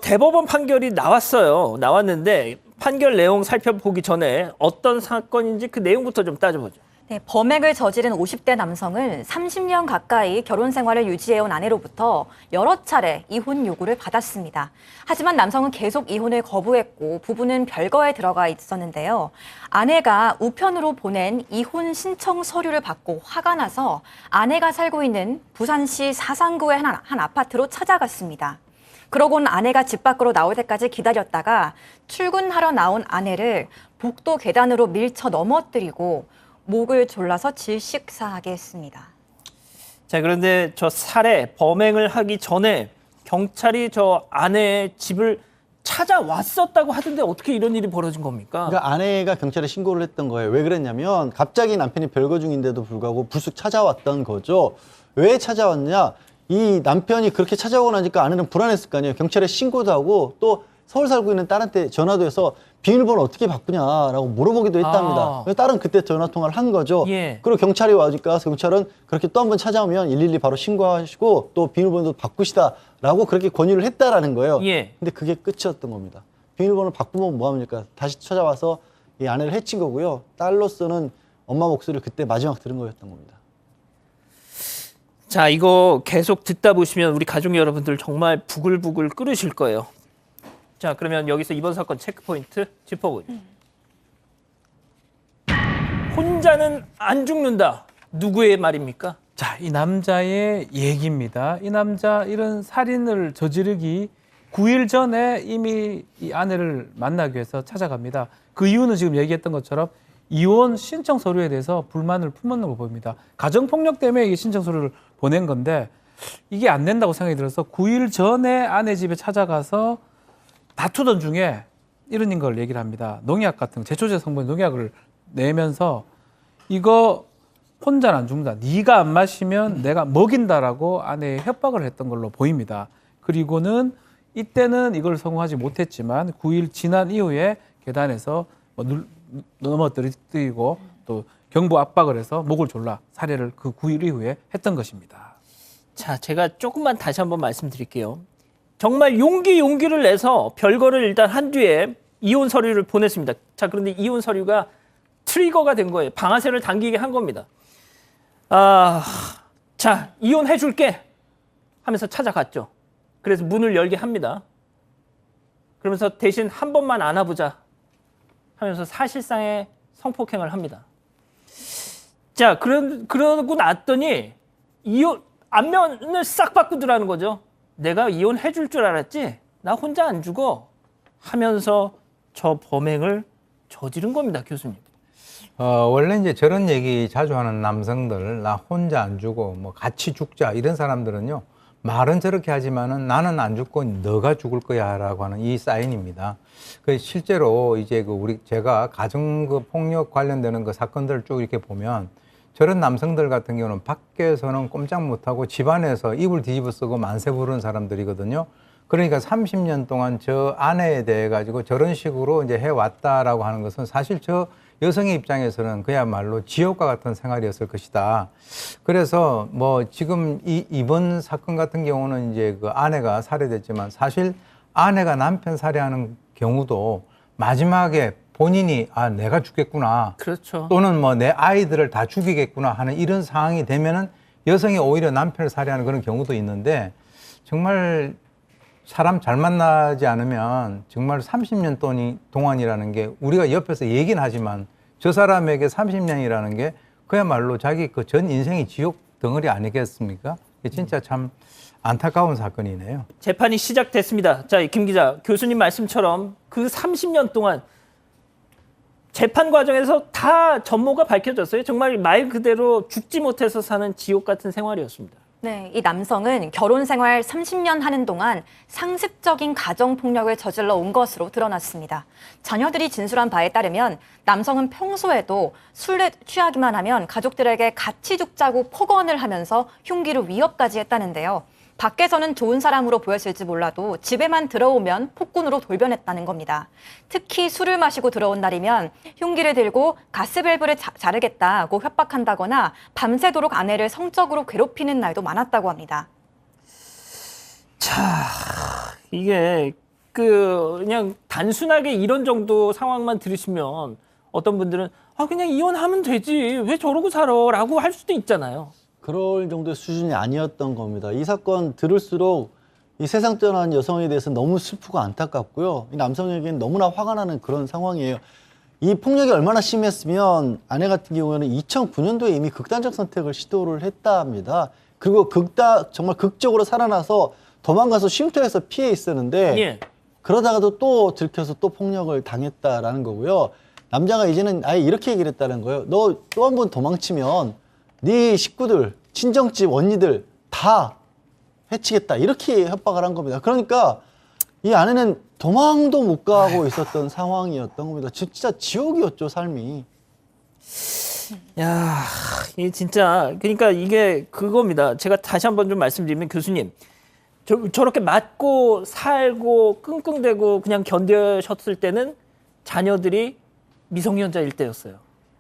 대법원 판결이 나왔는데 판결 내용 살펴보기 전에 어떤 사건인지 그 내용부터 좀 따져보죠. 네, 범행을 저지른 50대 남성은 30년 가까이 결혼 생활을 유지해온 아내로부터 여러 차례 이혼 요구를 받았습니다. 하지만 남성은 계속 이혼을 거부했고 부부는 별거에 들어가 있었는데요. 아내가 우편으로 보낸 이혼 신청 서류를 받고 화가 나서 아내가 살고 있는 부산시 사상구의 한 아파트로 찾아갔습니다. 그러고는 아내가 집 밖으로 나올 때까지 기다렸다가 출근하러 나온 아내를 복도 계단으로 밀쳐 넘어뜨리고 목을 졸라서 질식사하게 했습니다. 자, 그런데 저 범행을 하기 전에 경찰이 저 아내의 집을 찾아왔었다고 하던데 어떻게 이런 일이 벌어진 겁니까? 그러니까 아내가 경찰에 신고를 했던 거예요. 왜 그랬냐면 갑자기 남편이 별거 중인데도 불구하고 불쑥 찾아왔던 거죠. 왜 찾아왔냐? 이 남편이 그렇게 찾아오고 나니까 아내는 불안했을 거 아니에요. 경찰에 신고도 하고 또 서울 살고 있는 딸한테 전화도 해서 비밀번호 어떻게 바꾸냐라고 물어보기도 했답니다. 그래서 딸은 그때 전화 통화를 한 거죠. 예. 그리고 경찰이 와니까 경찰은 그렇게 또 한 번 찾아오면 112 바로 신고하시고 또 비밀번호도 바꾸시다라고 그렇게 권유를 했다라는 거예요. 예. 근데 그게 끝이었던 겁니다. 비밀번호 바꾸면 뭐합니까? 다시 찾아와서 이 아내를 해친 거고요. 딸로서는 엄마 목소리를 그때 마지막 들은 거였던 겁니다. 자, 이거 계속 듣다 보시면 우리 가족 여러분들 정말 부글부글 끓으실 거예요. 자, 그러면 여기서 이번 사건 체크포인트 짚어보죠. 혼자는 안 죽는다. 누구의 말입니까? 자, 이 남자의 얘기입니다. 이 남자 이런 살인을 저지르기 9일 전에 이미 이 아내를 만나기 위해서 찾아갑니다. 그 이유는 지금 얘기했던 것처럼 이혼 신청 서류에 대해서 불만을 품었는 거 보입니다. 가정폭력 때문에 이 신청 서류를 보낸 건데 이게 안 된다고 생각이 들어서 9일 전에 아내 집에 찾아가서 다투던 중에 이런 걸 얘기를 합니다. 농약 같은 거, 제초제 성분 농약을 내면서 이거 혼자는 안 죽는다. 네가 안 마시면 내가 먹인다라고 아내에 협박을 했던 걸로 보입니다. 그리고는 이때는 이걸 성공하지 못했지만 9일 지난 이후에 계단에서 넘어뜨리고 또 경부 압박을 해서 목을 졸라 살해를 그 9일 이후에 했던 것입니다. 자, 제가 조금만 다시 한번 말씀드릴게요. 정말 용기를 내서 별거를 일단 한 뒤에 이혼 서류를 보냈습니다. 자, 그런데 이혼 서류가 트리거가 된 거예요. 방아쇠를 당기게 한 겁니다. 자, 이혼해 줄게 하면서 찾아갔죠. 그래서 문을 열게 합니다. 그러면서 대신 한 번만 안아보자 하면서 사실상의 성폭행을 합니다. 자, 그러고 났더니 이혼 안면을 싹 바꾸더라는 거죠. 내가 이혼해 줄 줄 알았지? 나 혼자 안 죽어 하면서 저 범행을 저지른 겁니다, 교수님. 원래 이제 저런 얘기 자주 하는 남성들, 나 혼자 안 죽어, 뭐 같이 죽자 이런 사람들은요, 말은 저렇게 하지만은 나는 안 죽고 너가 죽을 거야라고 하는 이 사인입니다. 그 실제로 이제 제가 가정 폭력 관련되는 그 사건들을 쭉 이렇게 보면 저런 남성들 같은 경우는 밖에서는 꼼짝 못하고 집안에서 이불 뒤집어 쓰고 만세 부르는 사람들이거든요. 그러니까 30년 동안 저 아내에 대해 가지고 저런 식으로 이제 해왔다라고 하는 것은 사실 저 여성의 입장에서는 그야말로 지옥과 같은 생활이었을 것이다. 그래서 뭐 지금 이번 사건 같은 경우는 이제 그 아내가 살해됐지만 사실 아내가 남편 살해하는 경우도 마지막에 본인이 내가 죽겠구나. 그렇죠. 또는 뭐 내 아이들을 다 죽이겠구나 하는 이런 상황이 되면은 여성이 오히려 남편을 살해하는 그런 경우도 있는데 정말 사람 잘 만나지 않으면 정말 30년 동안이라는 게 우리가 옆에서 얘기는 하지만 저 사람에게 30년이라는 게 그야말로 자기 그 전 인생이 지옥 덩어리 아니겠습니까? 진짜 참 안타까운 사건이네요. 재판이 시작됐습니다. 자, 김 기자, 교수님 말씀처럼 그 30년 동안 재판 과정에서 다 전모가 밝혀졌어요. 정말 말 그대로 죽지 못해서 사는 지옥 같은 생활이었습니다. 네, 이 남성은 결혼 생활 30년 하는 동안 상습적인 가정 폭력을 저질러 온 것으로 드러났습니다. 자녀들이 진술한 바에 따르면 남성은 평소에도 술에 취하기만 하면 가족들에게 같이 죽자고 폭언을 하면서 흉기로 위협까지 했다는데요. 밖에서는 좋은 사람으로 보였을지 몰라도 집에만 들어오면 폭군으로 돌변했다는 겁니다. 특히 술을 마시고 들어온 날이면 흉기를 들고 가스밸브를 자르겠다고 협박한다거나 밤새도록 아내를 성적으로 괴롭히는 날도 많았다고 합니다. 자, 이게 그냥 단순하게 이런 정도 상황만 들으시면 어떤 분들은 그냥 이혼하면 되지 왜 저러고 살아라고 할 수도 있잖아요. 그럴 정도의 수준이 아니었던 겁니다. 이 사건 들을수록 이 세상 떠난 여성에 대해서 너무 슬프고 안타깝고요. 이 남성에게는 너무나 화가 나는 그런 상황이에요. 이 폭력이 얼마나 심했으면 아내 같은 경우에는 2009년도에 이미 극단적 선택을 시도를 했다 합니다. 그리고 정말 극적으로 살아나서 도망가서 쉼터에서 피해 있었는데 예. 그러다가도 또 들켜서 또 폭력을 당했다라는 거고요. 남자가 이제는 아예 이렇게 얘기를 했다는 거예요. 너 또 한 번 도망치면 네 식구들, 친정집, 언니들 다 해치겠다. 이렇게 협박을 한 겁니다. 그러니까 이 아내는 도망도 못 가고 있었던 상황이었던 겁니다. 진짜 지옥이었죠, 삶이. 야, 이 진짜 그러니까 이게 그겁니다. 제가 다시 한번 좀 말씀드리면 교수님, 저렇게 맞고 살고 끙끙대고 그냥 견뎌셨을 때는 자녀들이 미성년자일 때였어요.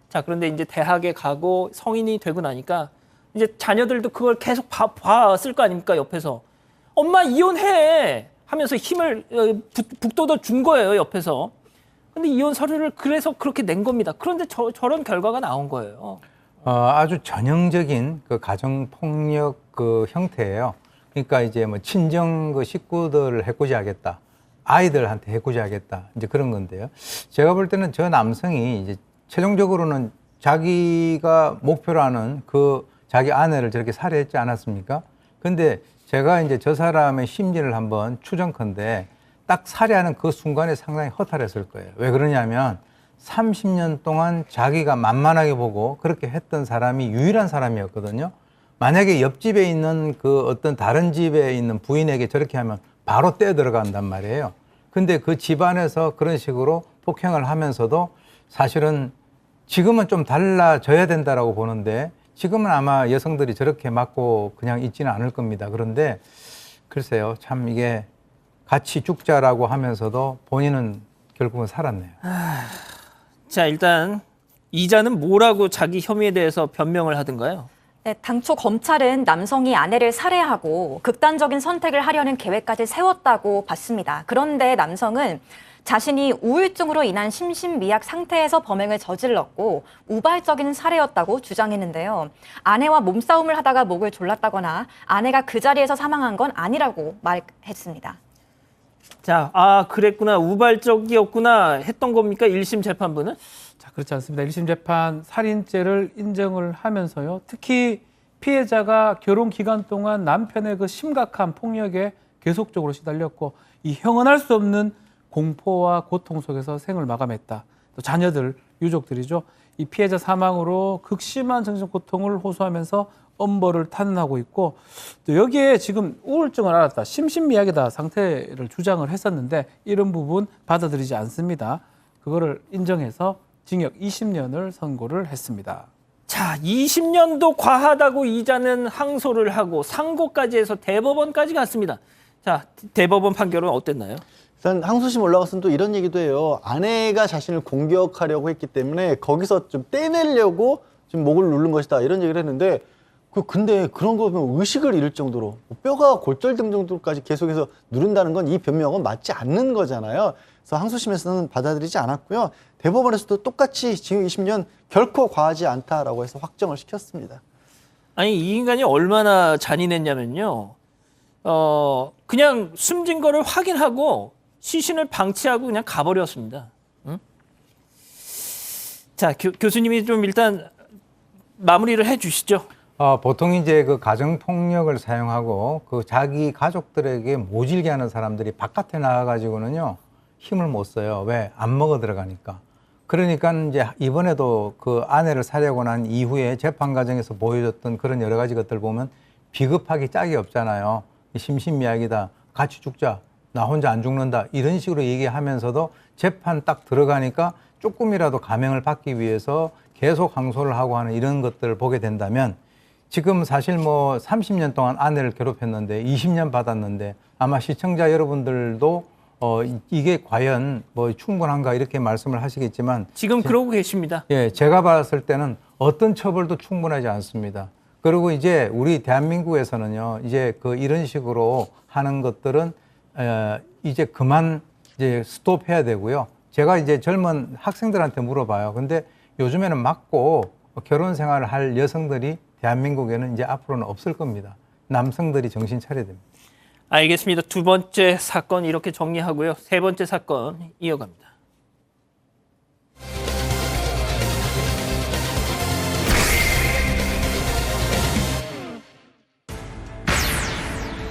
자, 그런데 이제 대학에 가고 성인이 되고 나니까 이제 자녀들도 그걸 계속 봤을 거 아닙니까? 옆에서 엄마 이혼해 하면서 힘을 북돋워 준 거예요, 옆에서. 근데 이혼 서류를 그래서 그렇게 낸 겁니다. 그런데 저런 결과가 나온 거예요. 아주 전형적인 그 가정 폭력 그 형태예요. 그러니까 이제 뭐 친정 그 식구들을 해코지하겠다, 아이들한테 해코지하겠다, 이제 그런 건데요. 제가 볼 때는 저 남성이 이제 최종적으로는 자기가 목표로 하는 그 자기 아내를 저렇게 살해했지 않았습니까? 근데 제가 이제 저 사람의 심리를 한번 추정컨대 딱 살해하는 그 순간에 상당히 허탈했을 거예요. 왜 그러냐면 30년 동안 자기가 만만하게 보고 그렇게 했던 사람이 유일한 사람이었거든요. 만약에 옆집에 있는 그 어떤 다른 집에 있는 부인에게 저렇게 하면 바로 떼어 들어간단 말이에요. 근데 그 집안에서 그런 식으로 폭행을 하면서도 사실은 지금은 좀 달라져야 된다라고 보는데 지금은 아마 여성들이 저렇게 맞고 그냥 있지는 않을 겁니다. 그런데 글쎄요, 참 이게 같이 죽자라고 하면서도 본인은 결국은 살았네요. 자, 일단 이자는 뭐라고 자기 혐의에 대해서 변명을 하던가요? 네, 당초 검찰은 남성이 아내를 살해하고 극단적인 선택을 하려는 계획까지 세웠다고 봤습니다. 그런데 남성은 자신이 우울증으로 인한 심신미약 상태에서 범행을 저질렀고 우발적인 살해였다고 주장했는데요. 아내와 몸싸움을 하다가 목을 졸랐다거나 아내가 그 자리에서 사망한 건 아니라고 말했습니다. 자, 그랬구나. 우발적이었구나 했던 겁니까? 1심 재판부는? 자, 그렇지 않습니다. 1심 재판 살인죄를 인정을 하면서요. 특히 피해자가 결혼 기간 동안 남편의 그 심각한 폭력에 계속적으로 시달렸고 이 형언할 수 없는 공포와 고통 속에서 생을 마감했다. 또 자녀들, 유족들이죠. 이 피해자 사망으로 극심한 정신 고통을 호소하면서 엄벌을 탄원하고 있고 또 여기에 지금 우울증을 앓았다, 심신미약이다 상태를 주장을 했었는데 이런 부분 받아들이지 않습니다. 그거를 인정해서 징역 20년을 선고를 했습니다. 자, 20년도 과하다고 이자는 항소를 하고 상고까지 해서 대법원까지 갔습니다. 자, 대법원 판결은 어땠나요? 일단 항소심 올라갔으면 또 이런 얘기도 해요. 아내가 자신을 공격하려고 했기 때문에 거기서 좀 떼내려고 좀 목을 누른 것이다, 이런 얘기를 했는데 근데 그런 거 보면 의식을 잃을 정도로 뼈가 골절된 정도까지 계속해서 누른다는 건 이 변명은 맞지 않는 거잖아요. 그래서 항소심에서는 받아들이지 않았고요. 대법원에서도 똑같이 징역 20년 결코 과하지 않다라고 해서 확정을 시켰습니다. 아니, 이 인간이 얼마나 잔인했냐면요. 그냥 숨진 거를 확인하고 시신을 방치하고 그냥 가버렸습니다. 응? 자, 교수님이 좀 일단 마무리를 해 주시죠. 보통 이제 그 가정폭력을 사용하고 그 자기 가족들에게 모질게 하는 사람들이 바깥에 나와가지고는요, 힘을 못 써요. 왜? 안 먹어 들어가니까. 그러니까 이제 이번에도 그 아내를 살해하고 난 이후에 재판 과정에서 보여줬던 그런 여러 가지 것들 보면 비겁하기 짝이 없잖아요. 심신미약이다, 같이 죽자, 나 혼자 안 죽는다, 이런 식으로 얘기하면서도 재판 딱 들어가니까 조금이라도 감형을 받기 위해서 계속 항소를 하고 하는 이런 것들을 보게 된다면 지금 사실 뭐 30년 동안 아내를 괴롭혔는데 20년 받았는데 아마 시청자 여러분들도 이게 과연 뭐 충분한가 이렇게 말씀을 하시겠지만 지금 그러고 계십니다. 예, 제가 봤을 때는 어떤 처벌도 충분하지 않습니다. 그리고 이제 우리 대한민국에서는요, 이제 그 이런 식으로 하는 것들은 이제 그만 이제 스톱해야 되고요. 제가 이제 젊은 학생들한테 물어봐요. 근데 요즘에는 맞고 결혼 생활을 할 여성들이 대한민국에는 이제 앞으로는 없을 겁니다. 남성들이 정신 차려야 됩니다. 알겠습니다. 두 번째 사건 이렇게 정리하고요. 세 번째 사건 이어갑니다.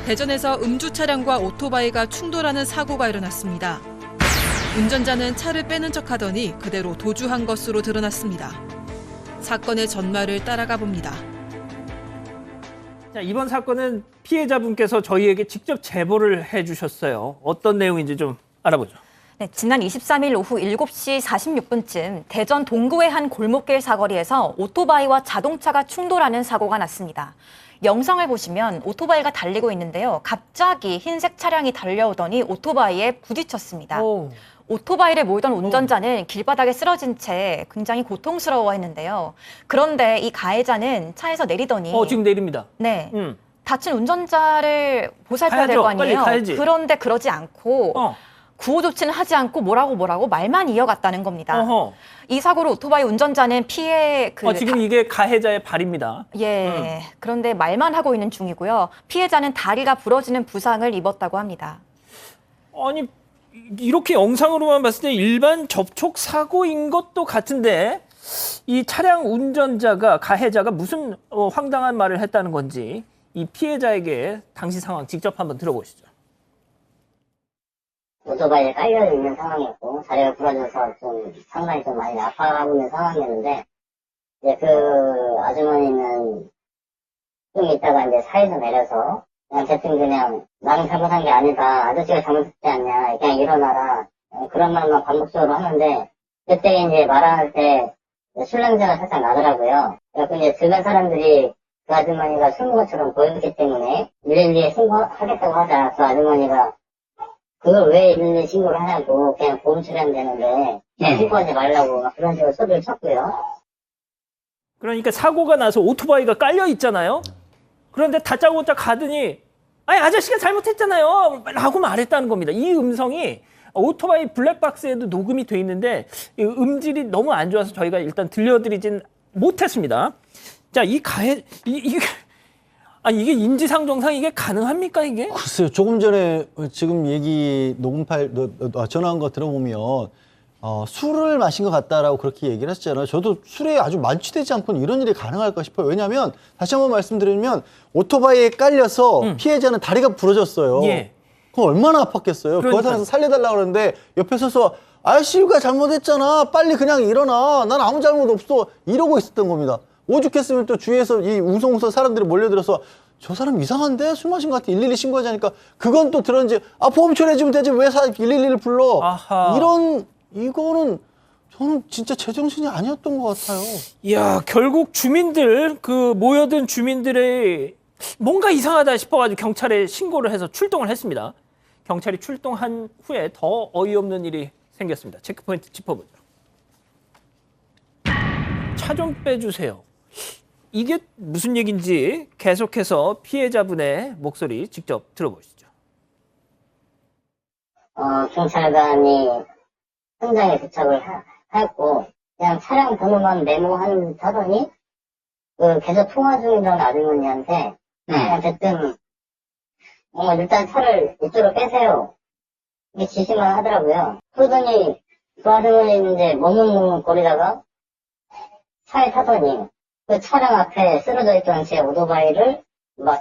대전에서 음주 차량과 오토바이가 충돌하는 사고가 일어났습니다. 운전자는 차를 빼는 척하더니 그대로 도주한 것으로 드러났습니다. 사건의 전말을 따라가 봅니다. 자, 이번 사건은 피해자분께서 저희에게 직접 제보를 해주셨어요. 어떤 내용인지 좀 알아보죠. 네, 지난 23일 오후 7시 46분쯤 대전 동구의 한 골목길 사거리에서 오토바이와 자동차가 충돌하는 사고가 났습니다. 영상을 보시면 오토바이가 달리고 있는데요. 갑자기 흰색 차량이 달려오더니 오토바이에 부딪혔습니다. 오토바이를 몰던 운전자는 길바닥에 쓰러진 채 굉장히 고통스러워했는데요. 그런데 이 가해자는 차에서 내리더니 지금 내립니다. 네, 다친 운전자를 보살펴야 될 거 가야죠. 빨리 아니에요. 가야지. 그런데 그러지 않고 구호 조치는 하지 않고 뭐라고 말만 이어갔다는 겁니다. 이 사고로 오토바이 운전자는 피해 지금 이게 가해자의 발입니다. 예. 그런데 말만 하고 있는 중이고요. 피해자는 다리가 부러지는 부상을 입었다고 합니다. 아니 이렇게 영상으로만 봤을 때 일반 접촉 사고인 것도 같은데 이 차량 운전자가 가해자가 무슨 황당한 말을 했다는 건지 이 피해자에게 당시 상황 직접 한번 들어보시죠. 오토바이에 깔려 있는 상황이었고 다리가 부러져서 좀 상당히 좀 많이 아파하고 있는 상황이었는데 이제 그 아주머니는 좀 있다가 이제 차에서 내려서 그냥 대충 그냥 나는 잘못한 게 아니다, 아저씨가 잘못했지 않냐, 그냥 일어나라, 그런 말만 반복적으로 하는데 그때 이제 말할 때 술 냄새가 살짝 나더라고요. 그래서 이제 주변 사람들이 그 아주머니가 술 먹은 것처럼 보였기 때문에 112에 신고하겠다고 하자. 그 아주머니가 그걸 왜 112 신고를 하냐고, 그냥 보험 처리하면 되는데 그냥 신고하지 말라고 막 그런 식으로 소리를 쳤고요. 그러니까 사고가 나서 오토바이가 깔려 있잖아요. 그런데 다짜고짜 가더니 아니 아저씨가 잘못했잖아요 라고 말했다는 겁니다. 이 음성이 오토바이 블랙박스에도 녹음이 돼 있는데 이 음질이 너무 안 좋아서 저희가 일단 들려드리진 못했습니다. 자, 이 이게 인지상 정상 이게 가능합니까 이게? 글쎄요. 조금 전에 지금 얘기 녹음 파일 전화한 거 들어보면 술을 마신 것 같다라고 그렇게 얘기를 했잖아요. 저도 술에 아주 만취되지 않고는 이런 일이 가능할까 싶어요. 왜냐하면 다시 한번 말씀드리면 오토바이에 깔려서 피해자는 다리가 부러졌어요. 예. 그럼 얼마나 아팠겠어요. 그 과정에서 살려달라고 그러는데 옆에 서서 아저씨가 잘못했잖아, 빨리 그냥 일어나, 난 아무 잘못 없어, 이러고 있었던 겁니다. 오죽했으면 또 주위에서 이 웅성웅성 사람들이 몰려들어서 저 사람 이상한데 술 마신 것 같아, 112 신고하자니까 그건 또 들었는지 보험 처리해주면 되지 왜 112를 불러. 아하. 이거는 저는 진짜 제정신이 아니었던 것 같아요. 이야, 결국 주민들 모여든 주민들의 뭔가 이상하다 싶어가지고 경찰에 신고를 해서 출동을 했습니다. 경찰이 출동한 후에 더 어이없는 일이 생겼습니다. 체크포인트 짚어보죠. 차 좀 빼주세요. 이게 무슨 얘기인지 계속해서 피해자분의 목소리 직접 들어보시죠. 경찰관이 현장에 도착을 했고 그냥 차량 번호만 메모하는 듯 하더니 계속 통화 중이던 아주머니한테 그냥 대뜸 일단 차를 이쪽으로 빼세요, 이게 지시만 하더라고요. 그러더니 그 아주머니는 이제 멍멍거리다가 차에 타더니 그 차량 앞에 쓰러져 있던 제 오토바이를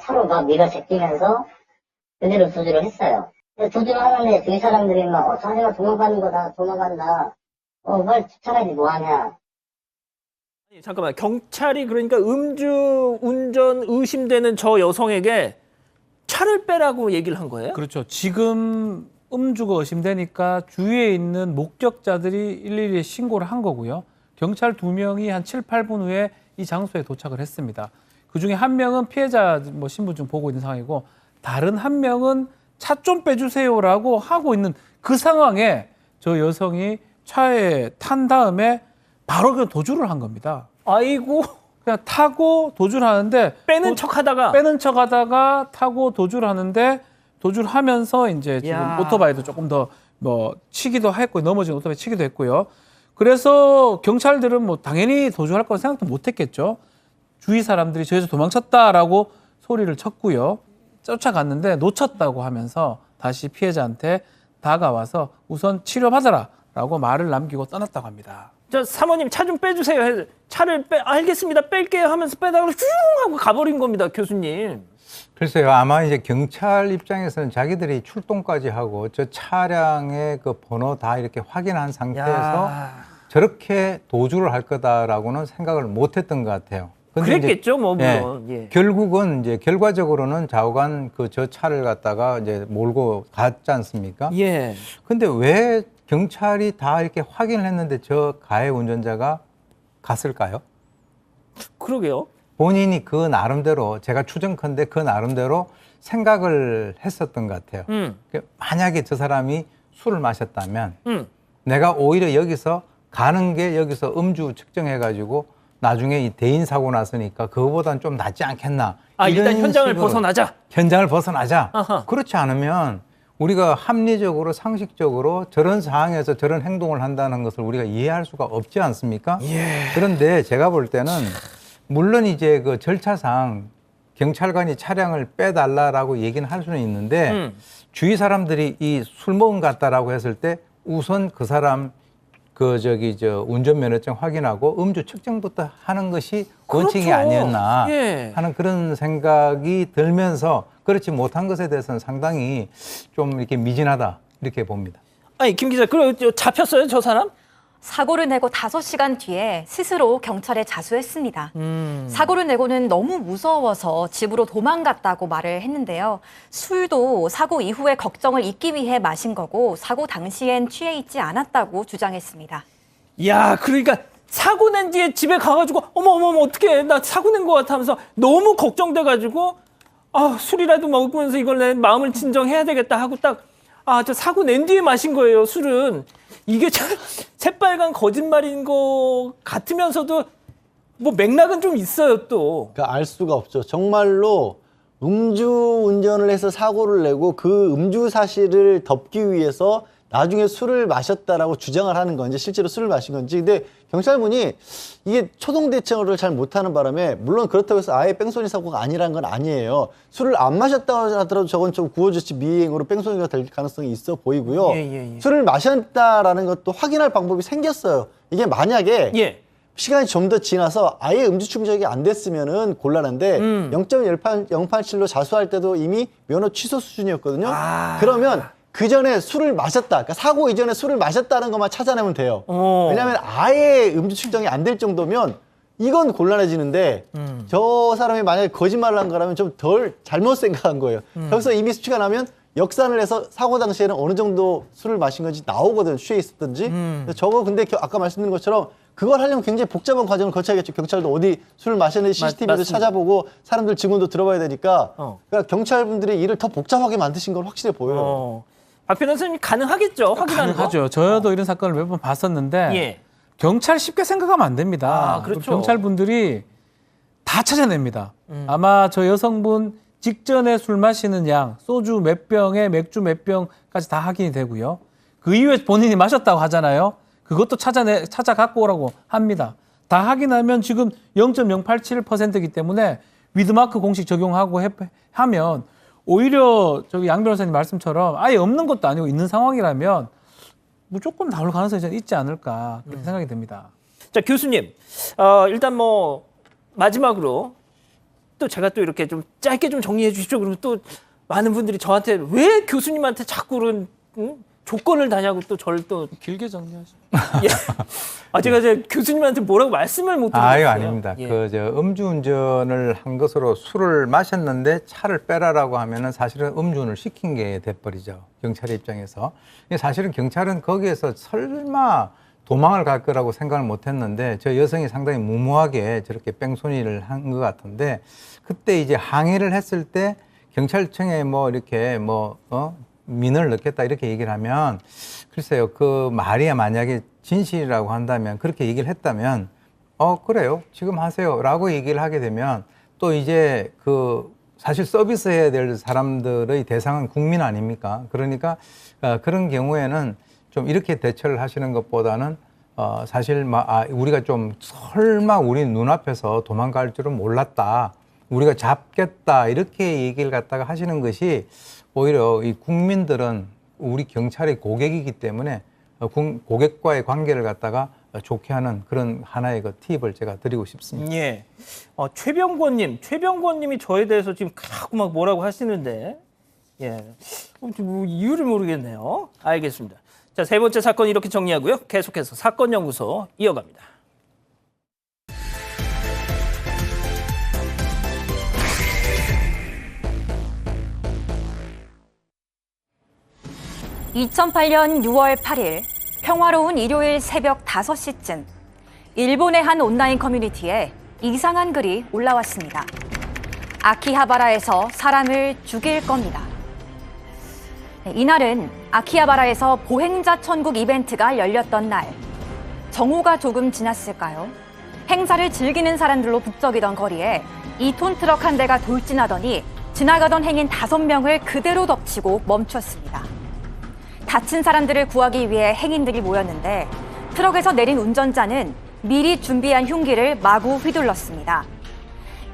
차로 밀어 제끼면서 그대로 도주를 했어요. 도주를 하는데 주위 사람들이 자네가 도망가는 거다, 도망간다, 빨리 쫓아가지 뭐하냐. 잠깐만, 경찰이 그러니까 음주 운전 의심되는 저 여성에게 차를 빼라고 얘기를 한 거예요? 그렇죠. 지금 음주가 의심되니까 주위에 있는 목격자들이 112에 신고를 한 거고요. 경찰 2명이 한 7, 8분 후에 이 장소에 도착을 했습니다. 그중에 한 명은 피해자 신분증 보고 있는 상황이고 다른 한 명은 차 좀 빼주세요라고 하고 있는 그 상황에 저 여성이 차에 탄 다음에 바로 그냥 도주를 한 겁니다. 아이고. 그냥 타고 도주를 하는데 빼는 척하다가 타고 도주를 하는데 도주를 하면서 이제 지금 오토바이도 조금 더 치기도 했고 넘어진 오토바이 치기도 했고요. 그래서 경찰들은 당연히 도주할 거라 생각도 못 했겠죠. 주위 사람들이 저기서 도망쳤다라고 소리를 쳤고요. 쫓아갔는데 놓쳤다고 하면서 다시 피해자한테 다가와서 우선 치료받아라라고 말을 남기고 떠났다고 합니다. 저 사모님 차 좀 빼주세요 해서 차를 알겠습니다, 뺄게요 하면서 빼다가 슝 하고 가버린 겁니다, 교수님. 글쎄요, 아마 이제 경찰 입장에서는 자기들이 출동까지 하고 저 차량의 그 번호 다 이렇게 확인한 상태에서 저렇게 도주를 할 거다라고는 생각을 못했던 것 같아요. 근데 그랬겠죠, 물론. 예. 결국은 이제 결과적으로는 좌우간 저 차를 갖다가 이제 몰고 갔지 않습니까? 예. 근데 왜 경찰이 다 이렇게 확인을 했는데 저 가해 운전자가 갔을까요? 그러게요. 본인이 그 나름대로 제가 추정컨대 그 나름대로 생각을 했었던 것 같아요. 만약에 저 사람이 술을 마셨다면 내가 오히려 여기서 가는 게 여기서 음주 측정해가지고 나중에 이 대인 사고 났으니까 그거보다는 좀 낫지 않겠나. 일단 현장을 식으로 벗어나자. 현장을 벗어나자. 아하. 그렇지 않으면 우리가 합리적으로 상식적으로 저런 상황에서 저런 행동을 한다는 것을 우리가 이해할 수가 없지 않습니까? 예. 그런데 제가 볼 때는 물론 이제 그 절차상 경찰관이 차량을 빼달라라고 얘기는 할 수는 있는데 주위 사람들이 이 술 먹은 것 같다라고 했을 때 우선 그 사람 운전면허증 확인하고 음주 측정부터 하는 것이 원칙이 그렇죠. 아니었나 예. 하는 그런 생각이 들면서 그렇지 못한 것에 대해서는 상당히 좀 이렇게 미진하다 이렇게 봅니다. 아니 김 기자, 그래 잡혔어요 저 사람? 사고를 내고 5시간 뒤에 스스로 경찰에 자수했습니다. 사고를 내고는 너무 무서워서 집으로 도망갔다고 말을 했는데요. 술도 사고 이후에 걱정을 잊기 위해 마신 거고 사고 당시엔 취해 있지 않았다고 주장했습니다. 야, 그러니까 사고 낸 뒤에 집에 가가지고 어머 어떡해, 나 사고 낸 것 같아 하면서 너무 걱정돼가지고 술이라도 먹으면서 이걸 내 마음을 진정해야 되겠다 하고 딱 저 사고 낸 뒤에 마신 거예요. 술은 이게 참 새빨간 거짓말인 것 같으면서도 뭐 맥락은 좀 있어요 또. 그러니까 알 수가 없죠. 정말로 음주 운전을 해서 사고를 내고 그 음주 사실을 덮기 위해서 나중에 술을 마셨다라고 주장을 하는 건지 실제로 술을 마신 건지. 근데 경찰분이 이게 초동 대처를 잘 못하는 바람에 물론 그렇다고 해서 아예 뺑소니 사고가 아니라는 건 아니에요. 술을 안 마셨다고 하더라도 저건 좀 구호조치 미행으로 뺑소니가 될 가능성이 있어 보이고요. 예. 술을 마셨다라는 것도 확인할 방법이 생겼어요. 이게 만약에 시간이 좀 더 지나서 아예 음주 충족이 안 됐으면은 곤란한데 0.087로 자수할 때도 이미 면허 취소 수준이었거든요. 그러면 그 전에 술을 마셨다. 그러니까 사고 이전에 술을 마셨다는 것만 찾아내면 돼요. 왜냐하면 아예 음주 측정이 안 될 정도면 이건 곤란해지는데 저 사람이 만약에 거짓말을 한 거라면 좀 덜 잘못 생각한 거예요. 여기서 이미 수치가 나면 역산을 해서 사고 당시에는 어느 정도 술을 마신 건지 나오거든요. 취해 있었든지. 저거 근데 아까 말씀드린 것처럼 그걸 하려면 굉장히 복잡한 과정을 거쳐야겠죠. 경찰도 어디 술을 마셨는지 CCTV도 맞습니다. 찾아보고 사람들 증언도 들어봐야 되니까 그러니까 경찰분들이 일을 더 복잡하게 만드신 건 확실해 보여요. 박 변호사님 가능하겠죠? 확인하는 거? 가능하죠. 저도 이런 사건을 몇 번 봤었는데 경찰 쉽게 생각하면 안 됩니다. 그렇죠. 경찰분들이 다 찾아냅니다. 아마 저 여성분 직전에 술 마시는 양, 소주 몇 병에 맥주 몇 병까지 다 확인이 되고요. 그 이후에 본인이 마셨다고 하잖아요. 그것도 찾아 갖고 오라고 합니다. 다 확인하면 지금 0.087%이기 때문에 위드마크 공식 적용하고 하면 오히려 저기 양 변호사님 말씀처럼 아예 없는 것도 아니고 있는 상황이라면 무조건 나올 가능성이 저는 있지 않을까 그렇게 생각이 됩니다. 자, 교수님, 일단 뭐 마지막으로 또 제가 또 이렇게 좀 짧게 좀 정리해 주십시오. 그러면 또 많은 분들이 저한테 왜 교수님한테 자꾸 그런 조건을 다냐고 또 저를 또 길게 정리하시죠. 제가 이제 교수님한테 뭐라고 말씀을 못 드리겠어요. 아닙니다. 음주운전을 한 것으로 술을 마셨는데 차를 빼라라고 하면은 사실은 음주운을 시킨 게 돼버리죠. 경찰의 입장에서. 사실은 경찰은 거기에서 설마 도망을 갈 거라고 생각을 못 했는데 저 여성이 상당히 무모하게 저렇게 뺑소니를 한 것 같은데 그때 이제 항의를 했을 때 경찰청에 민원을 넣겠다 이렇게 얘기를 하면 글쎄요, 그 말이 만약에 진실이라고 한다면 그렇게 얘기를 했다면 그래요, 지금 하세요 라고 얘기를 하게 되면 또 이제 사실 서비스해야 될 사람들의 대상은 국민 아닙니까? 그러니까 그런 경우에는 좀 이렇게 대처를 하시는 것보다는 사실 우리가 좀 설마 우리 눈앞에서 도망갈 줄은 몰랐다, 우리가 잡겠다 이렇게 얘기를 갖다가 하시는 것이 오히려 이 국민들은 우리 경찰의 고객이기 때문에 고객과의 관계를 갖다가 좋게 하는 그런 하나의 팁을 제가 드리고 싶습니다. 최병권님이 저에 대해서 지금 자꾸 막 뭐라고 하시는데 뭐 이유를 모르겠네요. 알겠습니다. 자, 세 번째 사건 이렇게 정리하고요. 계속해서 사건연구소 이어갑니다. (2008년 6월 8일) 평화로운 일요일 새벽 5시쯤 일본의 한 온라인 커뮤니티에 이상한 글이 올라왔습니다. 아키하바라에서 사람을 죽일 겁니다. 이날은 아키하바라에서 보행자 천국 이벤트가 열렸던 날. 정오가 조금 지났을까요? 행사를 즐기는 사람들로 북적이던 거리에 2톤 트럭 한 대가 돌진하더니 지나가던 행인 5명을 그대로 덮치고 멈췄습니다. 다친 사람들을 구하기 위해 행인들이 모였는데 트럭에서 내린 운전자는 미리 준비한 흉기를 마구 휘둘렀습니다.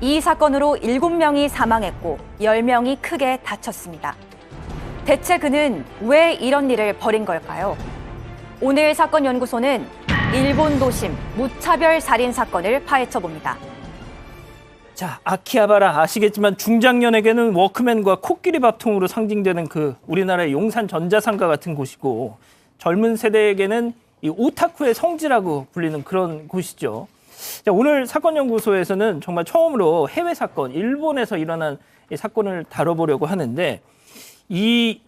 이 사건으로 7명이 사망했고 10명이 크게 다쳤습니다. 대체 그는 왜 이런 일을 벌인 걸까요? 오늘 사건연구소는 일본 도심 무차별 살인 사건을 파헤쳐 봅니다. 자, 아키하바라 아시겠지만 중장년에게는 워크맨과 코끼리 밥통으로 상징되는 그 우리나라의 용산 전자상가 같은 곳이고 젊은 세대에게는 이 오타쿠의 성지라고 불리는 그런 곳이죠. 자, 오늘 사건연구소에서는 정말 처음으로 해외 사건, 일본에서 일어난 이 사건을 다뤄보려고 하는데 이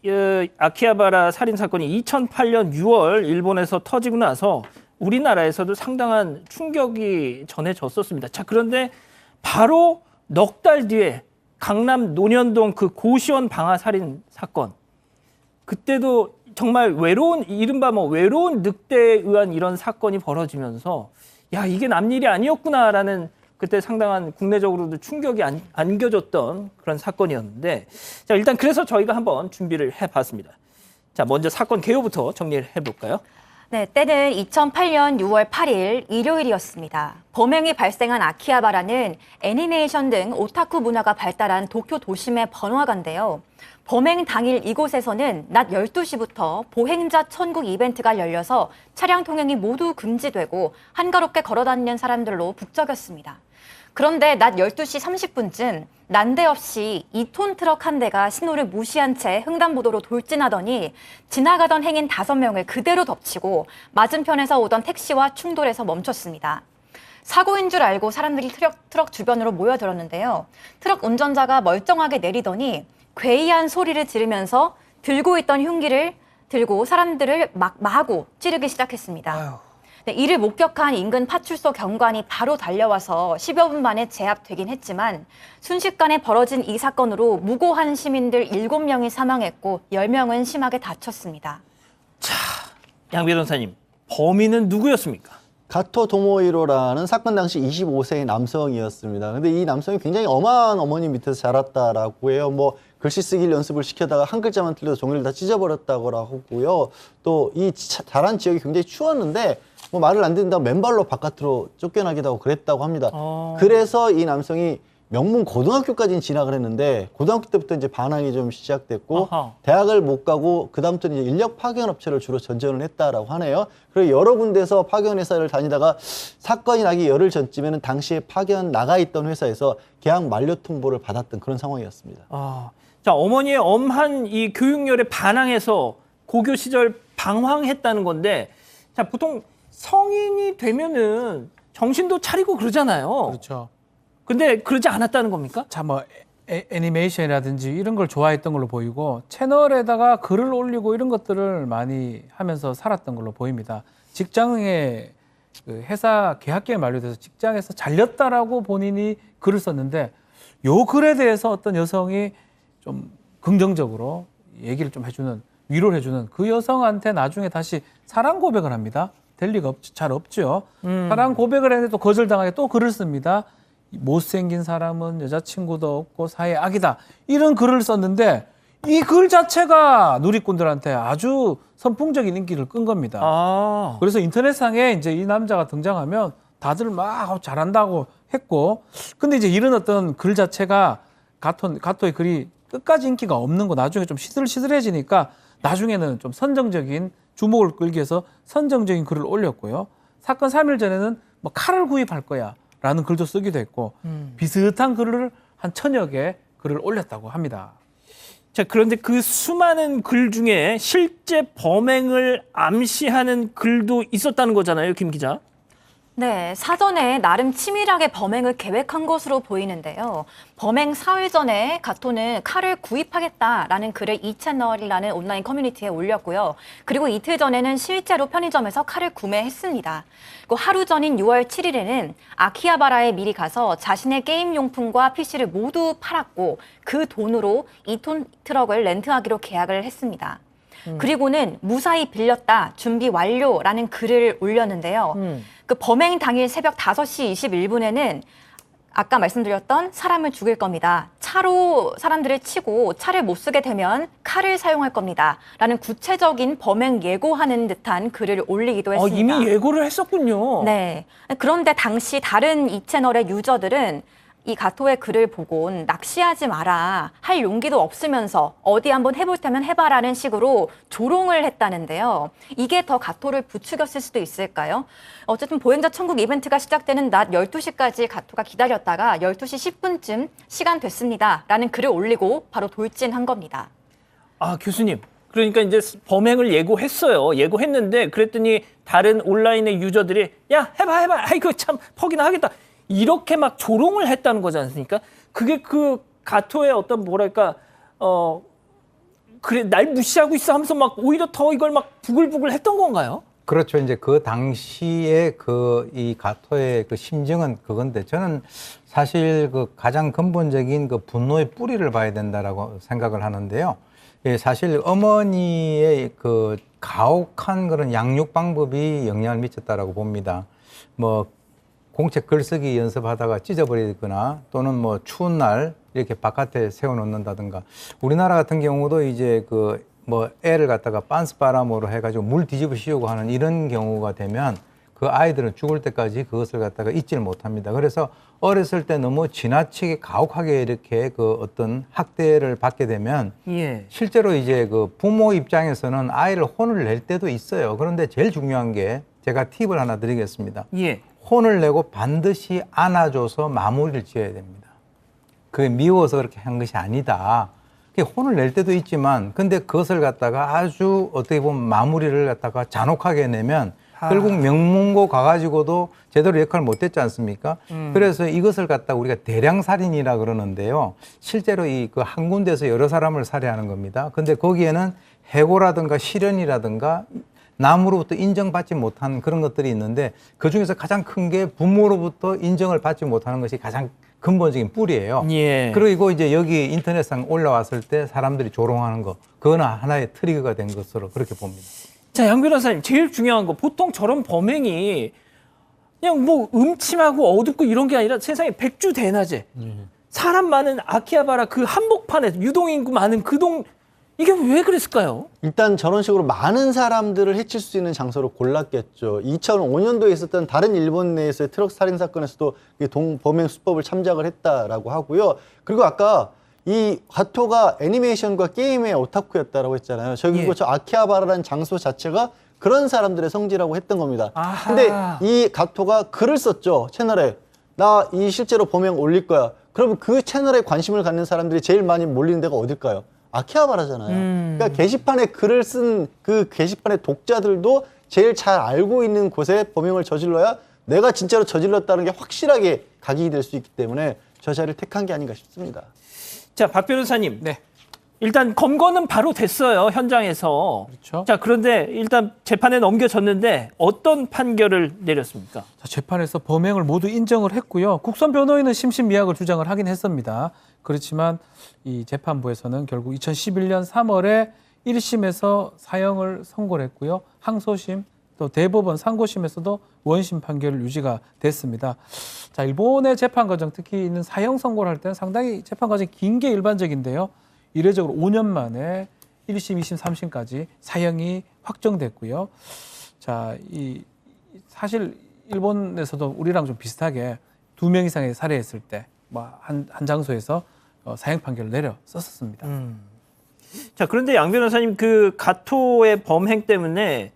아키하바라 살인 사건이 2008년 6월 일본에서 터지고 나서 우리나라에서도 상당한 충격이 전해졌었습니다. 자, 그런데 바로 넉 달 뒤에 강남 논현동 그 고시원 방화 살인 사건, 그때도 정말 이른바 외로운 늑대에 의한 이런 사건이 벌어지면서 야, 이게 남일이 아니었구나라는 그때 상당한 국내적으로도 충격이 안겨졌던 그런 사건이었는데, 자, 일단 그래서 저희가 한번 준비를 해봤습니다. 자, 먼저 사건 개요부터 정리를 해볼까요? 네, 때는 2008년 6월 8일 일요일이었습니다. 범행이 발생한 아키하바라는 애니메이션 등 오타쿠 문화가 발달한 도쿄 도심의 번화가인데요. 범행 당일 이곳에서는 낮 12시부터 보행자 천국 이벤트가 열려서 차량 통행이 모두 금지되고 한가롭게 걸어다니는 사람들로 북적였습니다. 그런데 낮 12시 30분쯤 난데없이 2톤 트럭 한 대가 신호를 무시한 채 횡단보도로 돌진하더니 지나가던 행인 5명을 그대로 덮치고 맞은편에서 오던 택시와 충돌해서 멈췄습니다. 사고인 줄 알고 사람들이 트럭 주변으로 모여들었는데요. 트럭 운전자가 멀쩡하게 내리더니 괴이한 소리를 지르면서 들고 있던 흉기를 들고 사람들을 마구 찌르기 시작했습니다. 아유. 네, 이를 목격한 인근 파출소 경관이 바로 달려와서 10여 분 만에 제압되긴 했지만 순식간에 벌어진 이 사건으로 무고한 시민들 7명이 사망했고 10명은 심하게 다쳤습니다. 자, 양 변호사님, 범인은 누구였습니까? 가토 도모히로라는 사건 당시 25세의 남성이었습니다. 근데 이 남성이 굉장히 엄한 어머니 밑에서 자랐다라고 해요. 뭐 글씨 쓰기 연습을 시켜다가 한 글자만 틀려도 종이를 다 찢어버렸다고 하고요. 또 이 자란 지역이 굉장히 추웠는데 뭐 말을 안 듣는다고 맨발로 바깥으로 쫓겨나기도 하고 그랬다고 합니다. 그래서 이 남성이 명문 고등학교까지는 진학을 했는데 고등학교 때부터 이제 반항이 좀 시작됐고 대학을 못 가고 그다음부터 이제 인력 파견 업체를 주로 전전을 했다라고 하네요. 그리고 여러 군데서 파견 회사를 다니다가 사건이 나기 열흘 전쯤에는 당시에 파견 나가 있던 회사에서 계약 만료 통보를 받았던 그런 상황이었습니다. 자, 어머니의 엄한 이 교육열에 반항해서 고교 시절 방황했다는 건데, 자, 보통 성인이 되면은 정신도 차리고 그러잖아요. 그렇죠. 근데 그러지 않았다는 겁니까? 자, 뭐 애니메이션이라든지 이런 걸 좋아했던 걸로 보이고 채널에다가 글을 올리고 이런 것들을 많이 하면서 살았던 걸로 보입니다. 직장에 그 회사 계약기간이 만료돼서 직장에서 잘렸다라고 본인이 글을 썼는데 요 글에 대해서 어떤 여성이 좀 긍정적으로 얘기를 좀 해주는, 위로를 해주는 그 여성한테 나중에 다시 사랑 고백을 합니다. 될 리가 잘 없죠. 사랑 고백을 했는데 또 거절당하게 또 글을 씁니다. 못생긴 사람은 여자친구도 없고 사회의 악이다. 이런 글을 썼는데 이 글 자체가 누리꾼들한테 아주 선풍적인 인기를 끈 겁니다. 그래서 인터넷상에 이제 이 남자가 등장하면 다들 막 잘한다고 했고, 근데 이제 이런 어떤 글 자체가 가토의 글이 끝까지 인기가 없는 거 나중에 좀 시들시들해지니까 나중에는 좀 선정적인 주목을 끌기 위해서 선정적인 글을 올렸고요. 사건 3일 전에는 뭐 칼을 구입할 거야 라는 글도 쓰기도 했고 비슷한 글을 한 1000여 개 글을 올렸다고 합니다. 자, 그런데 그 수많은 글 중에 실제 범행을 암시하는 글도 있었다는 거잖아요, 김 기자. 네, 사전에 나름 치밀하게 범행을 계획한 것으로 보이는데요. 범행 사흘 전에 가토는 칼을 구입하겠다라는 글을 이채널이라는 온라인 커뮤니티에 올렸고요. 그리고 이틀 전에는 실제로 편의점에서 칼을 구매했습니다. 그리고 하루 전인 6월 7일에는 아키하바라에 미리 가서 자신의 게임 용품과 PC를 모두 팔았고 그 돈으로 2톤 트럭을 렌트하기로 계약을 했습니다. 그리고는 무사히 빌렸다, 준비 완료라는 글을 올렸는데요. 그 범행 당일 새벽 5시 21분에는 아까 말씀드렸던 사람을 죽일 겁니다. 차로 사람들을 치고 차를 못 쓰게 되면 칼을 사용할 겁니다. 라는 구체적인 범행 예고하는 듯한 글을 올리기도 했습니다. 이미 예고를 했었군요. 네. 그런데 당시 다른 이 채널의 유저들은 이 가토의 글을 보고 낚시하지 마라, 할 용기도 없으면서 어디 한번 해볼 테면 해봐라는 식으로 조롱을 했다는데요. 이게 더 가토를 부추겼을 수도 있을까요? 어쨌든 보행자 천국 이벤트가 시작되는 낮 12시까지 가토가 기다렸다가 12시 10분쯤 시간 됐습니다 라는 글을 올리고 바로 돌진한 겁니다. 아, 교수님. 그러니까 이제 범행을 예고했어요. 예고했는데 그랬더니 다른 온라인의 유저들이 야, 해봐. 아이고 참 퍽이나 하겠다. 이렇게 막 조롱을 했다는 거지 않습니까? 그게 그 가토의 어떤 뭐랄까 그래 날 무시하고 있어 하면서 막 오히려 더 이걸 막 부글부글 했던 건가요? 그렇죠. 이제 그 당시에 이 가토의 그 심정은 그건데 저는 사실 그 가장 근본적인 그 분노의 뿌리를 봐야 된다라고 생각을 하는데요. 예, 사실 어머니의 그 가혹한 그런 양육 방법이 영향을 미쳤다라고 봅니다. 뭐 공책 글쓰기 연습하다가 찢어버리거나 또는 뭐 추운 날 이렇게 바깥에 세워놓는다든가 우리나라 같은 경우도 이제 그 뭐 애를 갖다가 빤스 바람으로 해가지고 물 뒤집어 씌우고 하는 이런 경우가 되면 그 아이들은 죽을 때까지 그것을 갖다가 잊지를 못합니다. 그래서 어렸을 때 너무 지나치게 가혹하게 이렇게 그 어떤 학대를 받게 되면 예. 실제로 이제 그 부모 입장에서는 아이를 혼을 낼 때도 있어요. 그런데 제일 중요한 게 제가 팁을 하나 드리겠습니다. 예. 혼을 내고 반드시 안아줘서 마무리를 지어야 됩니다. 그게 미워서 그렇게 한 것이 아니다. 혼을 낼 때도 있지만 근데 그것을 갖다가 아주 어떻게 보면 마무리를 갖다가 잔혹하게 내면 결국 명문고 가가지고도 제대로 역할을 못했지 않습니까? 그래서 이것을 갖다가 우리가 대량살인이라 그러는데요. 실제로 그 한 군데서 여러 사람을 살해하는 겁니다. 근데 거기에는 해고라든가 실연이라든가 남으로부터 인정받지 못한 그런 것들이 있는데 그중에서 가장 큰 게 부모로부터 인정을 받지 못하는 것이 가장 근본적인 뿌리예요. 예. 그리고 이제 여기 인터넷상 올라왔을 때 사람들이 조롱하는 거, 그거는 하나의 트리거가 된 것으로 그렇게 봅니다. 자, 양 변호사님, 제일 중요한 거 보통 저런 범행이 그냥 뭐 음침하고 어둡고 이런 게 아니라 세상에 백주대낮에 사람 많은 아키하바라 그 한복판에 유동인구 많은 그 동 이게 왜 그랬을까요? 일단 저런 식으로 많은 사람들을 해칠 수 있는 장소를 골랐겠죠. 2005년도에 있었던 다른 일본 내에서의 트럭 살인 사건에서도 범행 수법을 참작을 했다라고 하고요. 그리고 아까 이 가토가 애니메이션과 게임의 오타쿠였다라고 했잖아요. 결국 저 아키하바라라는 장소 자체가 그런 사람들의 성지라고 했던 겁니다. 아하. 근데 이 가토가 글을 썼죠. 채널에. 나 이 실제로 범행 올릴 거야. 그러면 그 채널에 관심을 갖는 사람들이 제일 많이 몰리는 데가 어딜까요? 아키하바라잖아요. 그러니까 게시판에 글을 쓴 그 게시판의 독자들도 제일 잘 알고 있는 곳에 범행을 저질러야 내가 진짜로 저질렀다는 게 확실하게 각인이 될 수 있기 때문에 저 자리를 택한 게 아닌가 싶습니다. 자, 박 변호사님. 네. 일단 검거는 바로 됐어요, 현장에서. 그렇죠. 자, 그런데 일단 재판에 넘겨졌는데 어떤 판결을 내렸습니까? 자, 재판에서 범행을 모두 인정을 했고요. 국선 변호인은 심신미약을 주장을 하긴 했습니다. 그렇지만 이 재판부에서는 결국 2011년 3월에 1심에서 사형을 선고를 했고요. 항소심 또 대법원 상고심에서도 원심 판결 유지가 됐습니다. 자, 일본의 재판 과정, 특히 있는 사형 선고를 할 때는 상당히 재판 과정이 긴 게 일반적인데요. 이례적으로 5년 만에 1심, 2심, 3심까지 사형이 확정됐고요. 자, 사실 일본에서도 우리랑 좀 비슷하게 2명 이상의 살해했을 때 한 장소에서 사형 판결을 내렸었습니다. 자, 그런데 양 변호사님 그 가토의 범행 때문에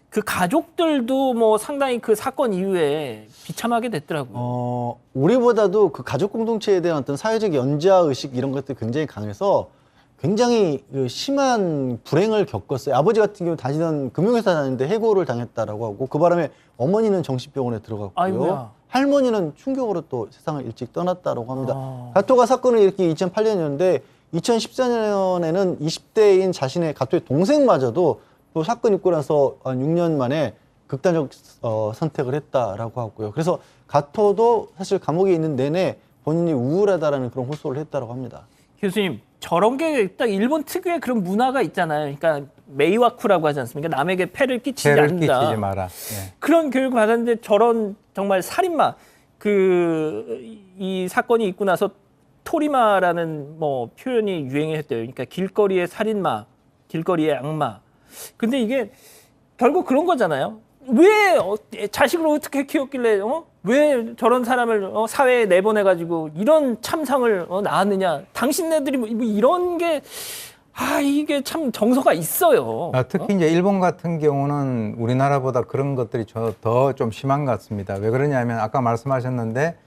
그 가족들도 뭐 상당히 그 사건 이후에 비참하게 됐더라고요. 우리보다도 그 가족 공동체에 대한 어떤 사회적 연좌 의식 이런 것들이 굉장히 강해서 굉장히 그 심한 불행을 겪었어요. 아버지 같은 경우 다니던 금융회사 다니는데 해고를 당했다라고 하고 그 바람에 어머니는 정신병원에 들어갔고요. 아이고야. 할머니는 충격으로 또 세상을 일찍 떠났다라고 합니다. 가토가 사건을 이렇게 2008년이었는데 2014년에는 20대인 자신의 가토의 동생마저도 또 사건 있고 나서 한 6년 만에 극단적 선택을 했다라고 하고요. 그래서 가토도 사실 감옥에 있는 내내 본인이 우울하다라는 그런 호소를 했다라고 합니다. 교수님, 저런 게 딱 일본 특유의 그런 문화가 있잖아요. 그러니까 메이와쿠라고 하지 않습니까? 남에게 폐를 끼치지 죄를 않는다. 끼치지 마라. 예. 그런 교육을 받았는데 저런 정말 살인마 이 사건이 있고 나서 토리마라는 뭐 표현이 유행했대요. 그러니까 길거리의 살인마, 길거리의 악마. 근데 이게 결국 그런 거잖아요. 왜 자식을 어떻게 키웠길래 왜 저런 사람을 사회에 내보내가지고 이런 참상을 낳았느냐. 당신네들이 뭐 이런 게 이게 참 정서가 있어요. 특히 이제 일본 같은 경우는 우리나라보다 그런 것들이 더 좀 심한 것 같습니다. 왜 그러냐면 아까 말씀하셨는데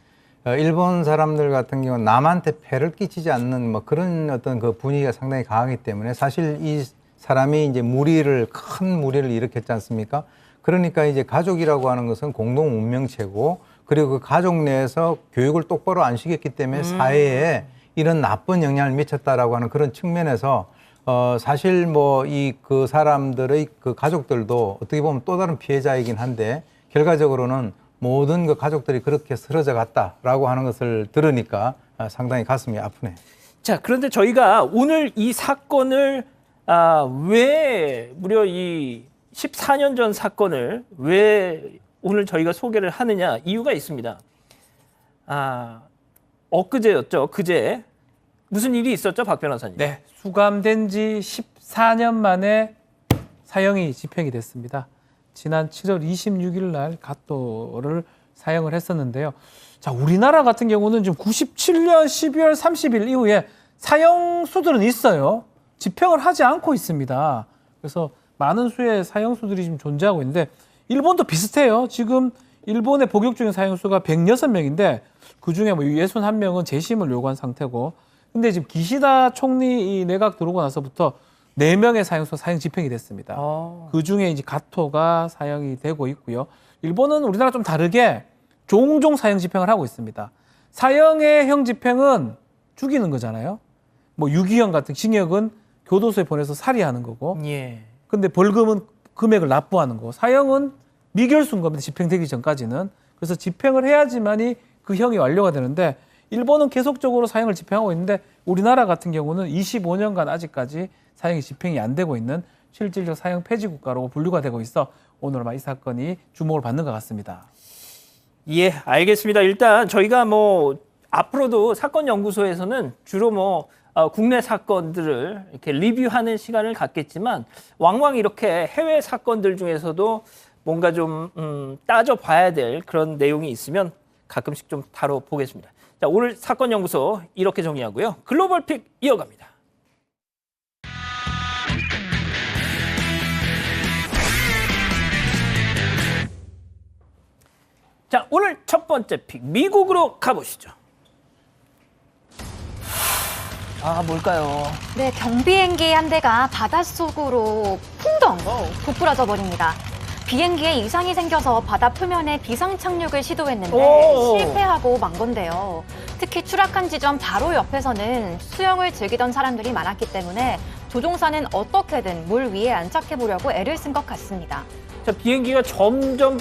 일본 사람들 같은 경우는 남한테 폐를 끼치지 않는 뭐 그런 어떤 그 분위기가 상당히 강하기 때문에 사실 이 사람이 이제 큰 무리를 일으켰지 않습니까? 그러니까 이제 가족이라고 하는 것은 공동 운명체고 그리고 그 가족 내에서 교육을 똑바로 안 시켰기 때문에 사회에 이런 나쁜 영향을 미쳤다라고 하는 그런 측면에서 사실 뭐 그 사람들의 그 가족들도 어떻게 보면 또 다른 피해자이긴 한데 결과적으로는 모든 그 가족들이 그렇게 쓰러져 갔다라고 하는 것을 들으니까 상당히 가슴이 아프네요. 자, 그런데 저희가 오늘 이 사건을 왜 무려 이 14년 전 사건을 왜 오늘 저희가 소개를 하느냐 이유가 있습니다. 엊그제였죠. 그제 무슨 일이 있었죠, 박 변호사님? 네, 수감된 지 14년 만에 사형이 집행이 됐습니다. 지난 7월 26일 날 가토를 사형을 했었는데요. 자, 우리나라 같은 경우는 지금 97년 12월 30일 이후에 사형수들은 있어요. 집행을 하지 않고 있습니다. 그래서 많은 수의 사형수들이 지금 존재하고 있는데 일본도 비슷해요. 지금 일본의 복역 중인 사형수가 106명인데 그중에 뭐 61명은 재심을 요구한 상태고 근데 지금 기시다 총리 이 내각 들어오고 나서부터 4명의 사형수가 사형 집행이 됐습니다. 그중에 이제 가토가 사형이 되고 있고요. 일본은 우리나라 좀 다르게 종종 사형 집행을 하고 있습니다. 사형의 형 집행은 죽이는 거잖아요. 뭐 유기형 같은 징역은 교도소에 보내서 살해하는 거고 예. 근데 벌금은 금액을 납부하는 거. 사형은 미결수인 겁니다. 집행되기 전까지는. 그래서 집행을 해야지만이 그 형이 완료가 되는데 일본은 계속적으로 사형을 집행하고 있는데 우리나라 같은 경우는 25년간 아직까지 사형이 집행이 안 되고 있는 실질적 사형 폐지 국가로 분류가 되고 있어 오늘 이 사건이 주목을 받는 것 같습니다. 예, 알겠습니다. 일단 저희가 뭐 앞으로도 사건 연구소에서는 주로 뭐 국내 사건들을 이렇게 리뷰하는 시간을 갖겠지만 왕왕 이렇게 해외 사건들 중에서도 뭔가 좀 따져봐야 될 그런 내용이 있으면 가끔씩 좀 다뤄보겠습니다. 자, 오늘 사건 연구소 이렇게 정리하고요. 글로벌 픽 이어갑니다. 자, 오늘 첫 번째 픽 미국으로 가보시죠. 뭘까요? 네, 경비행기 한 대가 바닷속으로 풍덩 고꾸라져 버립니다. 비행기에 이상이 생겨서 바다 표면에 비상 착륙을 시도했는데 실패하고 만 건데요. 특히 추락한 지점 바로 옆에서는 수영을 즐기던 사람들이 많았기 때문에 조종사는 어떻게든 물 위에 안착해 보려고 애를 쓴 것 같습니다. 자, 비행기가 점점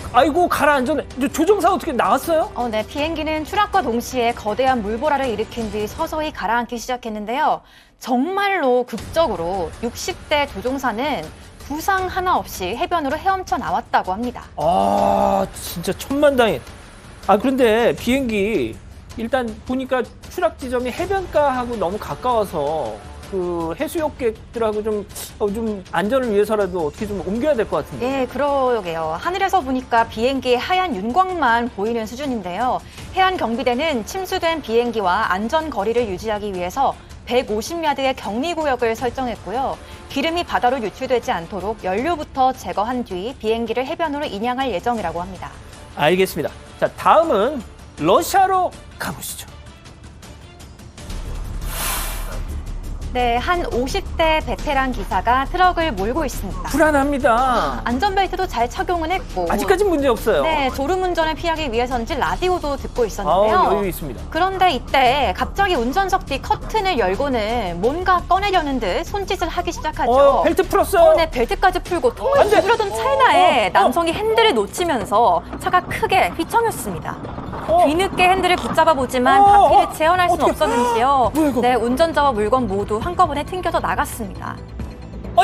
가라앉았네. 조종사 어떻게 나왔어요? 네, 비행기는 추락과 동시에 거대한 물보라를 일으킨 뒤 서서히 가라앉기 시작했는데요. 정말로 극적으로 60대 조종사는 부상 하나 없이 해변으로 헤엄쳐 나왔다고 합니다. 진짜 천만다행. 그런데 비행기 일단 보니까 추락 지점이 해변가하고 너무 가까워서 그 해수욕객들하고 좀 안전을 위해서라도 어떻게 좀 옮겨야 될 것 같은데. 네, 그러게요. 하늘에서 보니까 비행기의 하얀 윤곽만 보이는 수준인데요. 해안 경비대는 침수된 비행기와 안전 거리를 유지하기 위해서 150야드의 격리구역을 설정했고요. 기름이 바다로 유출되지 않도록 연료부터 제거한 뒤 비행기를 해변으로 인양할 예정이라고 합니다. 알겠습니다. 자, 다음은 러시아로 가보시죠. 네, 한 50대 베테랑 기사가 트럭을 몰고 있습니다. 불안합니다. 안전벨트도 잘 착용은 했고 아직까진 문제 없어요. 네, 졸음운전을 피하기 위해서인지 라디오도 듣고 있었는데요. 여유 있습니다. 그런데 이때 갑자기 운전석 뒤 커튼을 열고는 뭔가 꺼내려는 듯 손짓을 하기 시작하죠. 벨트 풀었어요. 네, 벨트까지 풀고 안 통을 돼. 두드려던 찰나에 남성이 핸들을 놓치면서 차가 크게 휘청였습니다. 뒤늦게 핸들을 붙잡아 보지만 바퀴를 재현할 수는 없었는지요. 뭐야, 이거? 네, 운전자와 물건 모두 한꺼번에 튕겨져 나갔습니다.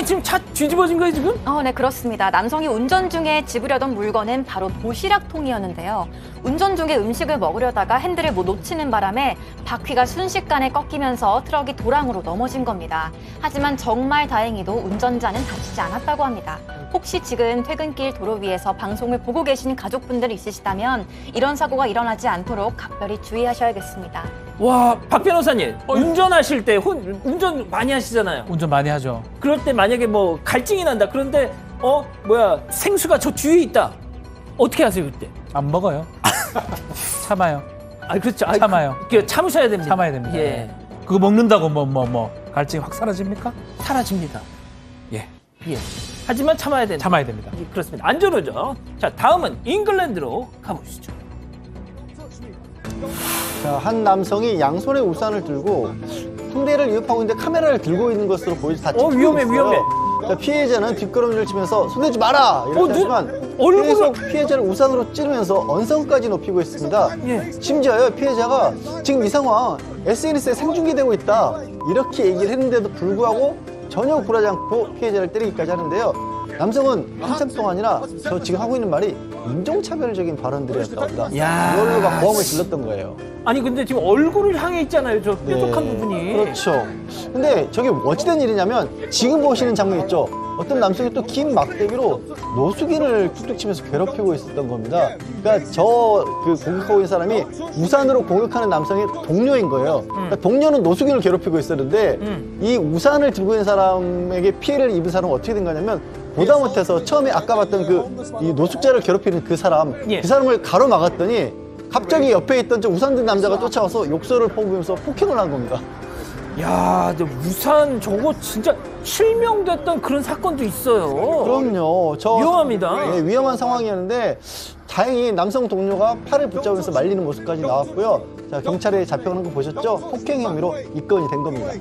지금 차 뒤집어진 거예요, 지금? 네, 그렇습니다. 남성이 운전 중에 집으려던 물건은 바로 도시락통이었는데요. 운전 중에 음식을 먹으려다가 핸들을 못 놓치는 바람에 바퀴가 순식간에 꺾이면서 트럭이 도랑으로 넘어진 겁니다. 하지만 정말 다행히도 운전자는 다치지 않았다고 합니다. 혹시 지금 퇴근길 도로 위에서 방송을 보고 계신 가족분들 있으시다면 이런 사고가 일어나지 않도록 각별히 주의하셔야겠습니다. 와, 박 변호사님, 운전하실 때 운전 많이 하시잖아요. 운전 많이 하죠. 그럴 때 만약에 뭐 갈증이 난다. 그런데 생수가 저 뒤에 있다. 어떻게 하세요, 그때? 안 먹어요. 참아요. 그렇죠. 참아요. 참으셔야 됩니다. 참아야 됩니다. 예. 그거 먹는다고 갈증이 확 사라집니까? 사라집니다. 예. 예. 하지만 참아야 된다. 참아야 됩니다. 예, 그렇습니다. 안전운전. 자, 다음은 잉글랜드로 가보시죠. 자, 한 남성이 양손에 우산을 들고 상대를 위협하고 있는데 카메라를 들고 있는 것으로 보여서 다치고 위험해, 있어요. 위험해. 자, 피해자는 뒷걸음질을 치면서 손대지 마라 이렇게 하지만 계속 피해자를 우산으로 찌르면서 언성까지 높이고 있습니다. 예. 심지어요, 피해자가 지금 이 상황 SNS에 생중계되고 있다 이렇게 얘기를 했는데도 불구하고 전혀 굴하지 않고 피해자를 때리기까지 하는데요. 남성은 한참 동안이나 저 지금 하고 있는 말이 인종차별적인 발언들이었다고 합니다. 야. 이걸로 막 고함을 질렀던 거예요. 아니 근데 지금 얼굴을 향해 있잖아요. 저 뾰족한 부분이. 그렇죠. 근데 저게 어찌된 일이냐면 지금 보시는 장면 있죠. 어떤 남성이 또 긴 막대기로 노숙인을 툭툭 치면서 괴롭히고 있었던 겁니다. 그러니까 그 공격하고 있는 사람이 우산으로 공격하는 남성의 동료인 거예요. 그러니까 동료는 노숙인을 괴롭히고 있었는데 이 우산을 들고 있는 사람에게 피해를 입은 사람은 어떻게 된 거냐면 보다 못해서 처음에 아까 봤던 이 노숙자를 괴롭히는 그 사람, 예. 그 사람을 가로막았더니 갑자기 옆에 있던 저 우산 든 남자가 쫓아와서 욕설을 퍼부으면서 폭행을 한 겁니다. 야, 저 우산 저거 진짜 실명됐던 그런 사건도 있어요. 그럼요. 위험합니다. 네, 위험한 상황이었는데 다행히 남성 동료가 팔을 붙잡으면서 말리는 모습까지 나왔고요. 자, 경찰에 잡혀가는 거 보셨죠? 폭행 혐의로 입건이 된 겁니다.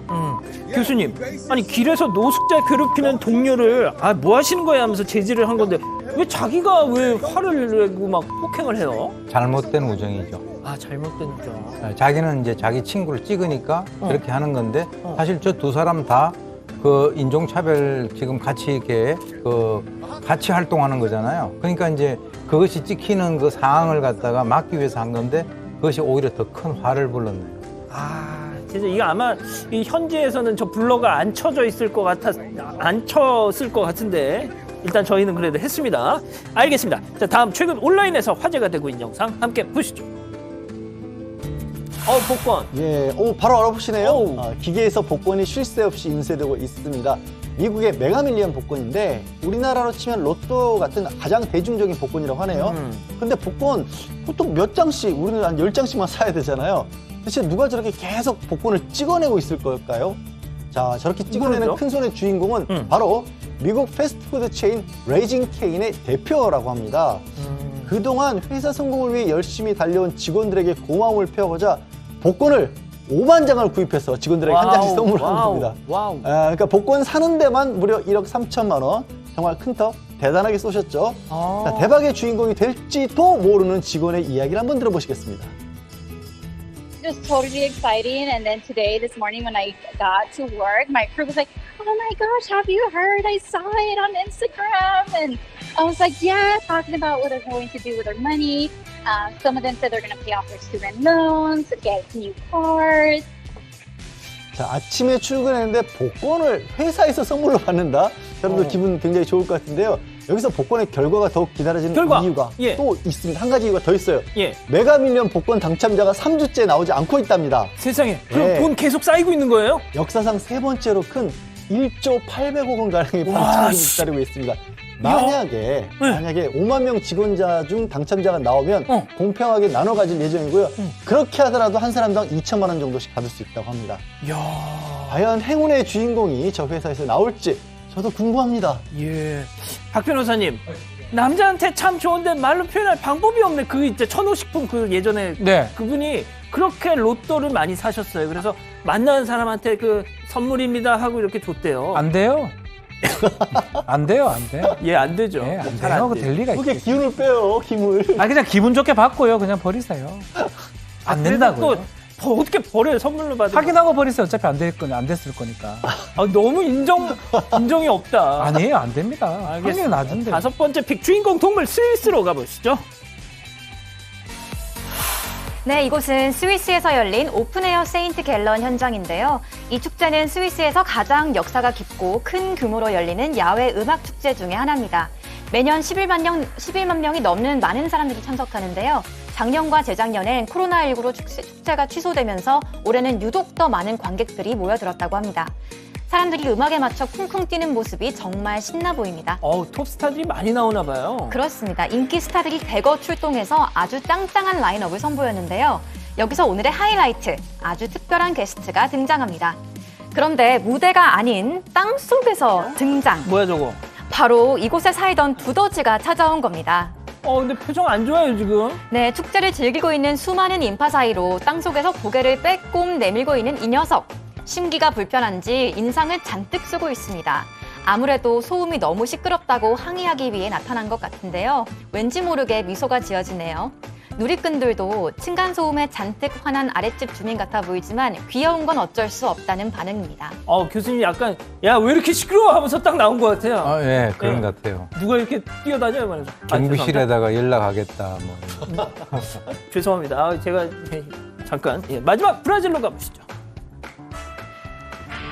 교수님, 아니 길에서 노숙자 괴롭히는 동료를 뭐 하시는 거야 하면서 제지를 한 건데 왜 자기가 왜 화를 내고 막 폭행을 해요? 잘못된 우정이죠. 잘못된 거. 자기는 이제 자기 친구를 찍으니까 그렇게 하는 건데 사실 저 두 사람 다 그 인종차별 지금 같이 이렇게 같이 활동하는 거잖아요. 그러니까 이제 그것이 찍히는 그 상황을 갖다가 막기 위해서 한 건데 그것이 오히려 더 큰 화를 불렀네요. 진짜 이거 아마 이 현지에서는 저 블러가 안 쳐져 있을 것 안 쳤을 것 같은데 일단 저희는 그래도 했습니다. 알겠습니다. 자, 다음 최근 온라인에서 화제가 되고 있는 영상 함께 보시죠. 복권. 예, 바로 알아보시네요. 기계에서 복권이 쉴 새 없이 인쇄되고 있습니다. 미국의 메가밀리언 복권인데 우리나라로 치면 로또 같은 가장 대중적인 복권이라고 하네요. 근데 복권 보통 몇 장씩, 우리는 한 10장씩만 사야 되잖아요. 대체 누가 저렇게 계속 복권을 찍어내고 있을 걸까요? 자, 저렇게 찍어내는 뭐죠? 큰 손의 주인공은 바로 미국 패스트푸드 체인 레이징 케인의 대표라고 합니다. 그동안 회사 성공을 위해 열심히 달려온 직원들에게 고마움을 표하고자 복권을 5만 장을 구입해서 직원들에게 한 장씩 선물한 겁니다. 그러니까 복권 사는 데만 무려 1억 3천만 원. 정말 큰 턱 대단하게 쏘셨죠. 자, 대박의 주인공이 될지도 모르는 직원의 이야기를 한번 들어보시겠습니다. Just totally exciting. And then today, this morning, when I got to work, my crew was like, "Oh my gosh, have you heard? I saw it on Instagram." And I was like, "Yeah," talking about what they're going to do with their money. Some of them said they're going to pay off their student loans, get new cars. 자, 아침에 출근했는데 복권을 회사에서 선물로 받는다? 여러분들 기분 굉장히 좋을 것 같은데요. 여기서 복권의 결과가 더욱 기다려지는 이유가 또 있습니다. 한 가지 이유가 더 있어요. 메가밀리언 복권 당첨자가 3주째 나오지 않고 있답니다. 세상에. 그럼 돈 계속 쌓이고 있는 거예요? 역사상 세 번째로 큰 1조 800억 원 가량의 당첨이 기다리고 있습니다. 만약에 5만 명 직원자 중 당첨자가 나오면 공평하게 나눠 가질 예정이고요. 그렇게 하더라도 한 사람당 2천만 원 정도씩 받을 수 있다고 합니다. 이야. 과연 행운의 주인공이 저 회사에서 나올지 저도 궁금합니다. 예. 박 변호사님, 남자한테 참 좋은데 말로 표현할 방법이 없네. 그 있죠. 천호식품 그 예전에 네. 그분이 그렇게 로또를 많이 사셨어요. 그래서 만나는 사람한테 그 선물입니다 하고 이렇게 줬대요. 안 돼요. 안 돼요, 안 돼. 예, 안 되죠. 네, 안 잘 돼요. 안 그 돼요. 될 리가 그게 있겠어요. 기운을 빼요, 힘을. 아, 그냥 기분 좋게 받고요. 그냥 버리세요. 안 된다고요. 또 어떻게 버려요? 선물로 받은 확인하고 버리세요. 어차피 안 됐을 거니까. 아, 너무 인정이 없다. 아니에요, 안 됩니다. 알겠습니다. 확률이 낮은데. 5번째 픽 주인공 동물 스위스로 가보시죠. 네, 이곳은 스위스에서 열린 오픈에어 세인트 갤런 현장인데요. 이 축제는 스위스에서 가장 역사가 깊고 큰 규모로 열리는 야외 음악 축제 중에 하나입니다. 매년 11만 명이 넘는 많은 사람들이 참석하는데요. 작년과 재작년엔 코로나19로 축제가 취소되면서 올해는 유독 더 많은 관객들이 모여들었다고 합니다. 사람들이 음악에 맞춰 쿵쿵 뛰는 모습이 정말 신나 보입니다. 톱스타들이 많이 나오나 봐요. 그렇습니다. 인기 스타들이 대거 출동해서 아주 짱짱한 라인업을 선보였는데요. 여기서 오늘의 하이라이트, 아주 특별한 게스트가 등장합니다. 그런데 무대가 아닌 땅속에서 등장. 뭐야 저거? 바로 이곳에 살던 두더지가 찾아온 겁니다. 근데 표정 안 좋아요 지금. 네, 축제를 즐기고 있는 수많은 인파 사이로 땅속에서 고개를 빼꼼 내밀고 있는 이 녀석. 심기가 불편한지 인상을 잔뜩 쓰고 있습니다. 아무래도 소음이 너무 시끄럽다고 항의하기 위해 나타난 것 같은데요. 왠지 모르게 미소가 지어지네요. 누리꾼들도 층간소음에 잔뜩 화난 아랫집 주민 같아 보이지만 귀여운 건 어쩔 수 없다는 반응입니다. 교수님 약간 야 왜 이렇게 시끄러워 하면서 딱 나온 것 같아요. 예, 그런 예. 것 같아요. 누가 이렇게 뛰어다녀요? 말해서. 경비실에다가 연락하겠다. 뭐. 죄송합니다. 제가 잠깐 마지막 브라질로 가보시죠.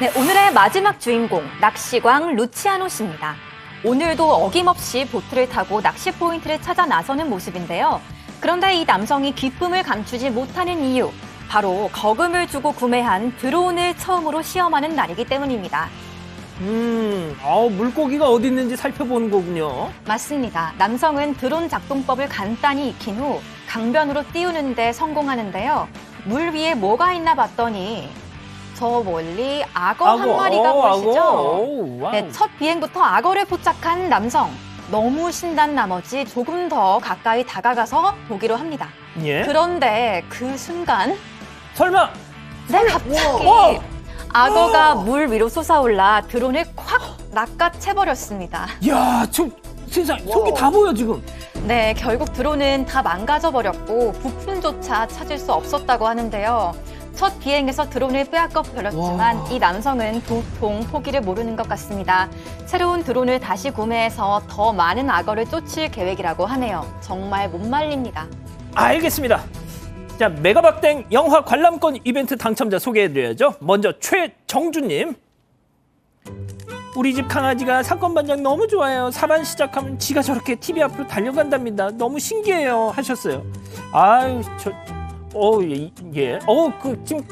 네, 오늘의 마지막 주인공 낚시광 루치아노 씨입니다. 오늘도 어김없이 보트를 타고 낚시 포인트를 찾아 나서는 모습인데요. 그런데 이 남성이 기쁨을 감추지 못하는 이유, 바로 거금을 주고 구매한 드론을 처음으로 시험하는 날이기 때문입니다. 물고기가 어디 있는지 살펴보는 거군요. 맞습니다. 남성은 드론 작동법을 간단히 익힌 후 강변으로 띄우는 데 성공하는데요. 물 위에 뭐가 있나 봤더니 저 멀리 악어 한 마리가 보이시죠? 네, 첫 비행부터 악어를 포착한 남성. 너무 신난 나머지 조금 더 가까이 다가가서 보기로 합니다. 예? 그런데 그 순간 설마? 네, 갑자기 악어가 물 위로 솟아올라 드론을 콱 낚아채버렸습니다. 이야, 세상 속이 다 보여 지금. 네, 결국 드론은 다 망가져버렸고 부품조차 찾을 수 없었다고 하는데요. 첫 비행에서 드론을 빼앗겨 버렸지만 이 남성은 도통 포기를 모르는 것 같습니다. 새로운 드론을 다시 구매해서 더 많은 악어를 쫓을 계획이라고 하네요. 정말 못 말립니다. 알겠습니다. 자, 메가박땡 영화 관람권 이벤트 당첨자 소개해드려야죠. 먼저 최정주님. 우리 집 강아지가 사건 반장 너무 좋아해요. 사반 시작하면 지가 저렇게 TV 앞으로 달려간답니다. 너무 신기해요 하셨어요. 아유, 지금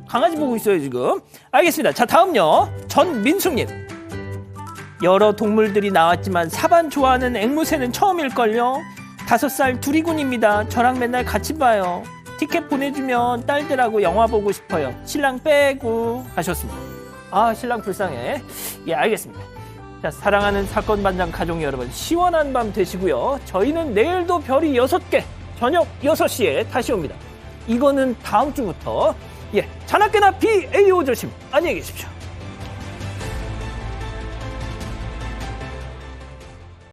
강아지 보고 있어요 지금. 알겠습니다. 자, 다음요. 전민숙님. 여러 동물들이 나왔지만 사반 좋아하는 앵무새는 처음일걸요. 5살 두리군입니다. 저랑 맨날 같이 봐요. 티켓 보내주면 딸들하고 영화 보고 싶어요. 신랑 빼고 하셨습니다. 신랑 불쌍해. 예, 알겠습니다. 자, 사랑하는 사건 반장 가족 여러분, 시원한 밤 되시고요. 저희는 내일도 별이 6개, 저녁 6시에 다시 옵니다. 이거는 다음 주부터. 자나깨나 BAO 조심. 안녕히 계십시오.